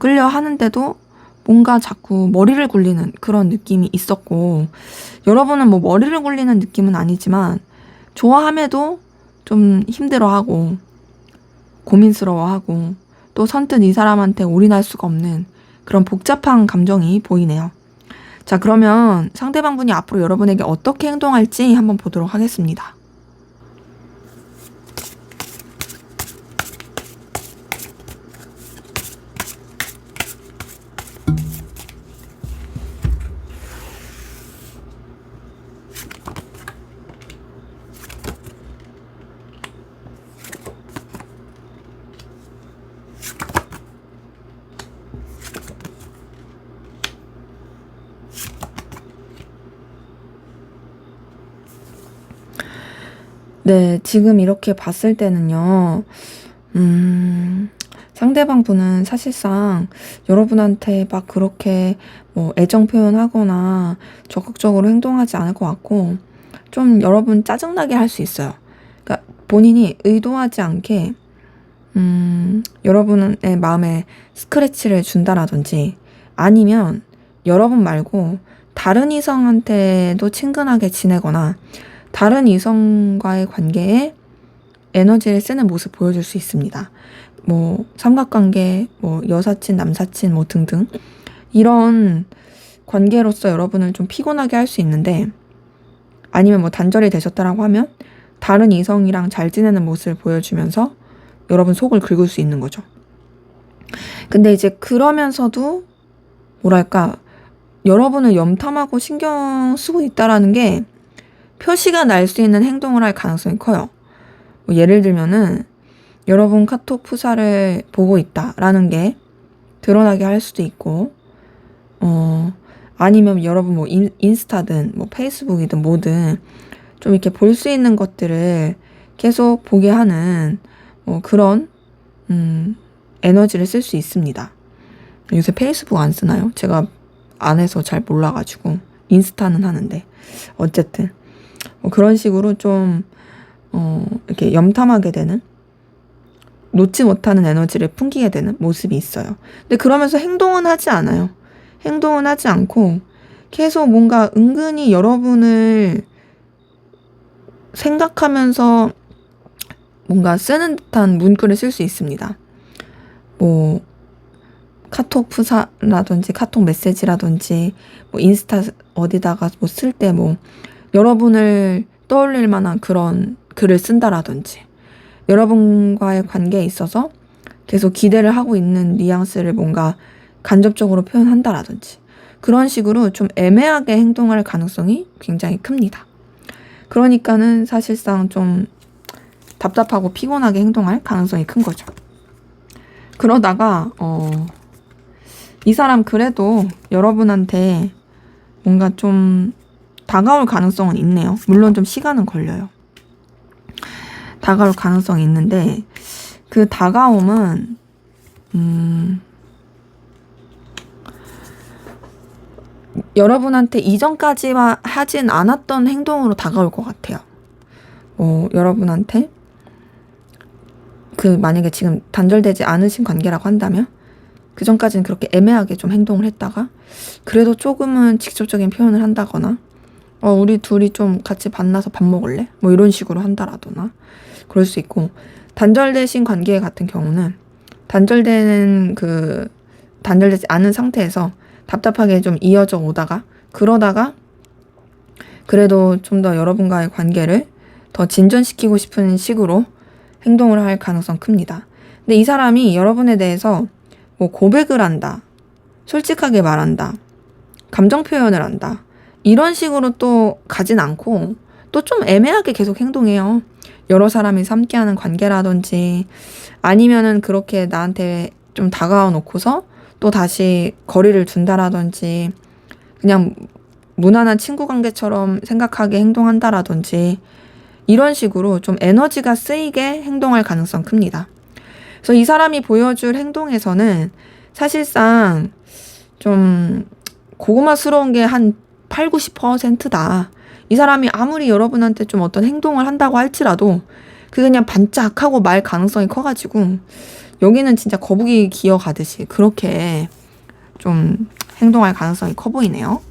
끌려 하는데도 뭔가 자꾸 머리를 굴리는 그런 느낌이 있었고 여러분은 뭐 머리를 굴리는 느낌은 아니지만 좋아함에도 좀 힘들어하고 고민스러워하고 또 선뜻 이 사람한테 올인할 수가 없는 그런 복잡한 감정이 보이네요. 자, 그러면 상대방 분이 앞으로 여러분에게 어떻게 행동할지 한번 보도록 하겠습니다. 네, 지금 이렇게 봤을 때는요, 상대방 분은 사실상 여러분한테 막 그렇게 뭐 애정 표현하거나 적극적으로 행동하지 않을 것 같고, 좀 여러분 짜증나게 할 수 있어요. 그러니까 본인이 의도하지 않게, 여러분의 마음에 스크래치를 준다라든지, 아니면 여러분 말고 다른 이성한테도 친근하게 지내거나, 다른 이성과의 관계에 에너지를 쓰는 모습 보여줄 수 있습니다. 뭐 삼각관계, 뭐 여사친, 남사친 뭐 등등 이런 관계로서 여러분을 좀 피곤하게 할 수 있는데 아니면 뭐 단절이 되셨다라고 하면 다른 이성이랑 잘 지내는 모습을 보여주면서 여러분 속을 긁을 수 있는 거죠. 근데 이제 그러면서도 뭐랄까 여러분을 염탐하고 신경 쓰고 있다라는 게 표시가 날 수 있는 행동을 할 가능성이 커요. 뭐 예를 들면은 여러분 카톡 프사를 보고 있다라는 게 드러나게 할 수도 있고 아니면 여러분 뭐 인스타든 뭐 페이스북이든 뭐든 좀 이렇게 볼 수 있는 것들을 계속 보게 하는 그런 에너지를 쓸 수 있습니다. 요새 페이스북 안 쓰나요? 제가 안 해서 잘 몰라가지고 인스타는 하는데 어쨌든 그런 식으로 좀 이렇게 염탐하게 되는 놓지 못하는 에너지를 풍기게 되는 모습이 있어요. 근데 그러면서 행동은 하지 않아요. 행동은 하지 않고 계속 뭔가 은근히 여러분을 생각하면서 뭔가 쓰는 듯한 문구를 쓸 수 있습니다. 뭐 카톡 프사라든지 카톡 메시지라든지 뭐 인스타 어디다가 뭐 쓸 때 뭐 여러분을 떠올릴 만한 그런 글을 쓴다라든지 여러분과의 관계에 있어서 계속 기대를 하고 있는 뉘앙스를 뭔가 간접적으로 표현한다라든지 그런 식으로 좀 애매하게 행동할 가능성이 굉장히 큽니다. 그러니까는 사실상 좀 답답하고 피곤하게 행동할 가능성이 큰 거죠. 그러다가 이 사람 그래도 여러분한테 뭔가 좀 다가올 가능성은 있네요. 물론 좀 시간은 걸려요. 다가올 가능성이 있는데 그 다가옴은 여러분한테 이전까지 하진 않았던 행동으로 다가올 것 같아요. 여러분한테 만약에 지금 단절되지 않으신 관계라고 한다면 그 전까지는 그렇게 애매하게 좀 행동을 했다가 그래도 조금은 직접적인 표현을 한다거나 우리 둘이 좀 같이 만나서 밥 먹을래? 뭐 이런 식으로 한다라거나 그럴 수 있고, 단절되신 관계 같은 경우는 단절되지 않은 상태에서 답답하게 좀 이어져 오다가 그러다가 그래도 좀 더 여러분과의 관계를 더 진전시키고 싶은 식으로 행동을 할 가능성 큽니다. 근데 이 사람이 여러분에 대해서 뭐 고백을 한다, 솔직하게 말한다, 감정 표현을 한다, 이런 식으로 또 가진 않고 또 좀 애매하게 계속 행동해요. 여러 사람이 함께하는 관계라든지 아니면은 그렇게 나한테 좀 다가와 놓고서 또 다시 거리를 둔다라든지 그냥 무난한 친구 관계처럼 생각하게 행동한다라든지 이런 식으로 좀 에너지가 쓰이게 행동할 가능성 큽니다. 그래서 이 사람이 보여줄 행동에서는 사실상 좀 고구마스러운 게 한 8, 90%다. 이 사람이 아무리 여러분한테 좀 어떤 행동을 한다고 할지라도 그냥 반짝하고 말 가능성이 커가지고 여기는 진짜 거북이 기어가듯이 그렇게 좀 행동할 가능성이 커 보이네요.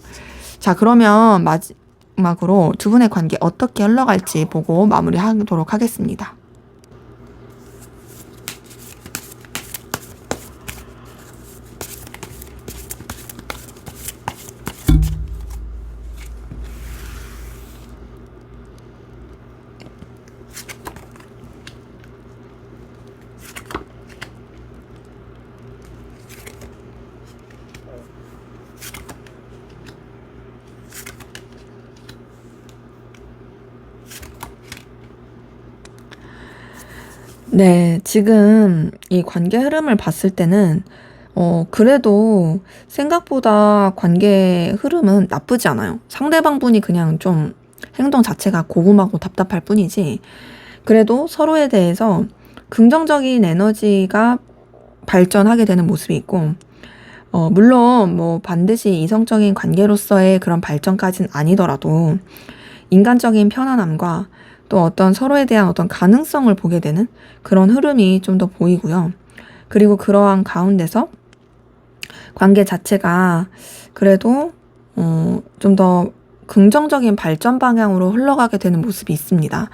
자, 그러면 마지막으로 두 분의 관계 어떻게 흘러갈지 보고 마무리하도록 하겠습니다. 네, 지금 이 관계 흐름을 봤을 때는, 그래도 생각보다 관계 흐름은 나쁘지 않아요. 상대방 분이 그냥 좀 행동 자체가 고금하고 답답할 뿐이지, 그래도 서로에 대해서 긍정적인 에너지가 발전하게 되는 모습이 있고, 물론 뭐 반드시 이성적인 관계로서의 그런 발전까지는 아니더라도 인간적인 편안함과 또 어떤 서로에 대한 어떤 가능성을 보게 되는 그런 흐름이 좀 더 보이고요. 그리고 그러한 가운데서 관계 자체가 그래도 좀 더 긍정적인 발전 방향으로 흘러가게 되는 모습이 있습니다.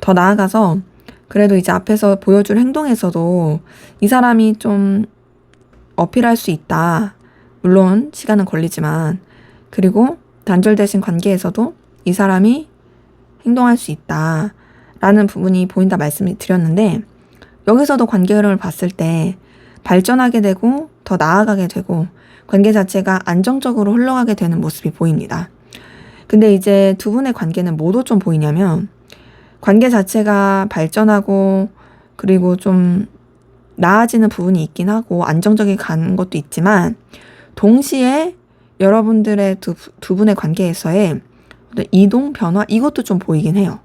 더 나아가서 그래도 이제 앞에서 보여줄 행동에서도 이 사람이 좀 어필할 수 있다. 물론 시간은 걸리지만, 그리고 단절되신 관계에서도 이 사람이 행동할 수 있다 라는 부분이 보인다 말씀을 드렸는데, 여기서도 관계 흐름을 봤을 때 발전하게 되고 더 나아가게 되고 관계 자체가 안정적으로 흘러가게 되는 모습이 보입니다. 근데 이제 두 분의 관계는 뭐도 좀 보이냐면, 관계 자체가 발전하고 그리고 좀 나아지는 부분이 있긴 하고 안정적이 가는 것도 있지만, 동시에 여러분들의 두 분의 관계에서의 이동, 변화, 이것도 좀 보이긴 해요.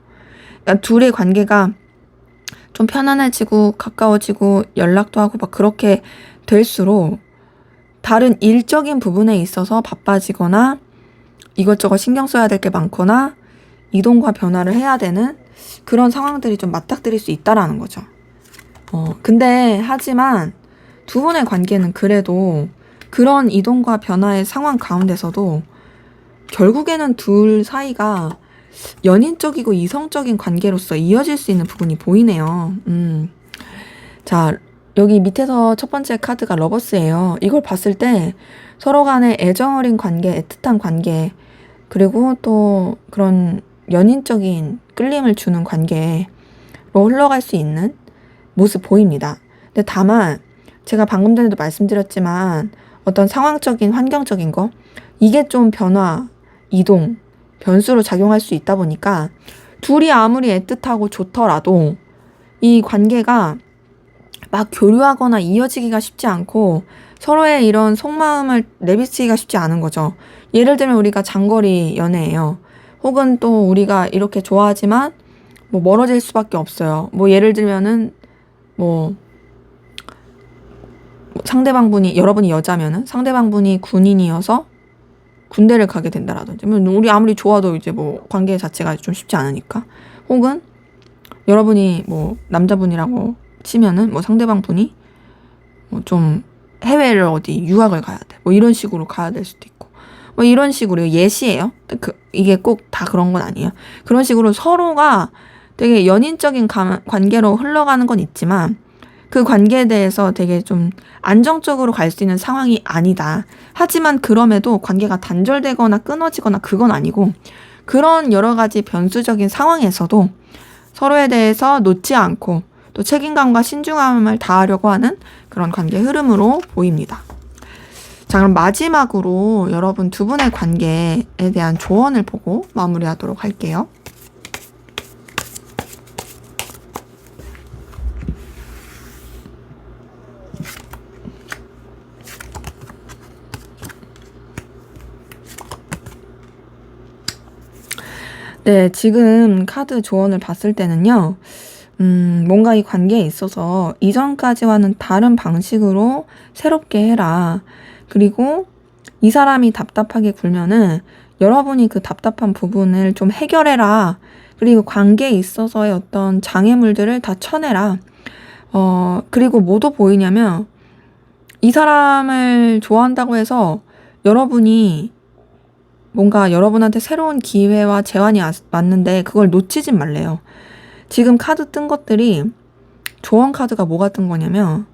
그러니까 둘의 관계가 좀 편안해지고 가까워지고 연락도 하고 막 그렇게 될수록 다른 일적인 부분에 있어서 바빠지거나 이것저것 신경 써야 될 게 많거나 이동과 변화를 해야 되는 그런 상황들이 좀 맞닥뜨릴 수 있다라는 거죠. 근데 하지만 두 분의 관계는 그래도 그런 이동과 변화의 상황 가운데서도 결국에는 둘 사이가 연인적이고 이성적인 관계로서 이어질 수 있는 부분이 보이네요. 자, 여기 밑에서 첫 번째 카드가 러버스예요. 이걸 봤을 때 서로 간에 애정 어린 관계, 애틋한 관계, 그리고 또 그런 연인적인 끌림을 주는 관계로 흘러갈 수 있는 모습 보입니다. 근데 다만 제가 방금 전에도 말씀드렸지만 어떤 상황적인 환경적인 거 이게 좀 변화, 이동, 변수로 작용할 수 있다 보니까 둘이 아무리 애틋하고 좋더라도 이 관계가 막 교류하거나 이어지기가 쉽지 않고 서로의 이런 속마음을 내비치기가 쉽지 않은 거죠. 예를 들면 우리가 장거리 연애예요. 혹은 또 우리가 이렇게 좋아하지만 뭐 멀어질 수밖에 없어요. 뭐 예를 들면은 뭐 상대방분이 여러분이 여자면은 상대방분이 군인이어서 군대를 가게 된다라든지 우리 아무리 좋아도 이제 뭐 관계 자체가 좀 쉽지 않으니까 혹은 여러분이 뭐 남자분이라고 치면은 뭐 상대방분이 뭐 좀 해외를 어디 유학을 가야 돼. 뭐 이런 식으로 가야 될 수도 있고. 뭐 이런 식으로 예시예요. 이게 꼭 다 그런 건 아니에요. 그런 식으로 서로가 되게 연인적인 관계로 흘러가는 건 있지만 그 관계에 대해서 되게 좀 안정적으로 갈 수 있는 상황이 아니다. 하지만 그럼에도 관계가 단절되거나 끊어지거나 그건 아니고 그런 여러 가지 변수적인 상황에서도 서로에 대해서 놓지 않고 또 책임감과 신중함을 다하려고 하는 그런 관계 흐름으로 보입니다. 자, 그럼 마지막으로 여러분 두 분의 관계에 대한 조언을 보고 마무리하도록 할게요. 네, 지금 카드 조언을 봤을 때는요, 뭔가 이 관계에 있어서 이전까지와는 다른 방식으로 새롭게 해라. 그리고 이 사람이 답답하게 굴면은 여러분이 그 답답한 부분을 좀 해결해라. 그리고 관계에 있어서의 어떤 장애물들을 다 쳐내라. 그리고 뭐도 보이냐면 이 사람을 좋아한다고 해서 여러분이 뭔가 여러분한테 새로운 기회와 제안이 왔는데 그걸 놓치진 말래요. 지금 카드 뜬 것들이 조언 카드가 뭐가 뜬 거냐면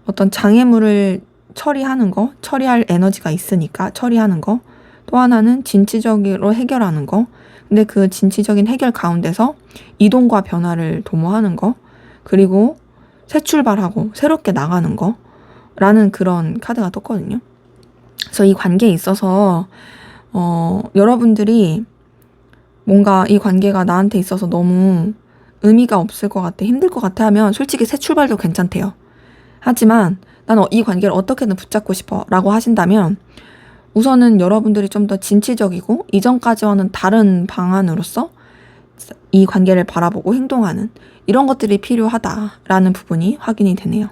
어떤 장애물을 처리하는 거, 처리할 에너지가 있으니까 처리하는 거, 또 하나는 진취적으로 해결하는 거. 근데 그 진취적인 해결 가운데서 이동과 변화를 도모하는 거, 그리고 새 출발하고 새롭게 나가는 거 라는 그런 카드가 떴거든요. 그래서 이 관계에 있어서 여러분들이 뭔가 이 관계가 나한테 있어서 너무 의미가 없을 것 같아, 힘들 것 같아 하면 솔직히 새 출발도 괜찮대요. 하지만 나는 이 관계를 어떻게든 붙잡고 싶어 라고 하신다면 우선은 여러분들이 좀 더 진취적이고 이전까지와는 다른 방안으로서 이 관계를 바라보고 행동하는 이런 것들이 필요하다라는 부분이 확인이 되네요.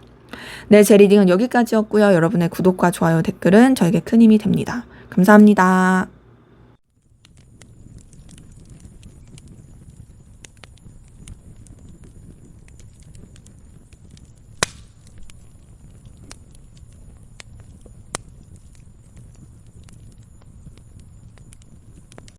네, 제 리딩은 여기까지였고요. 여러분의 구독과 좋아요, 댓글은 저에게 큰 힘이 됩니다. 감사합니다.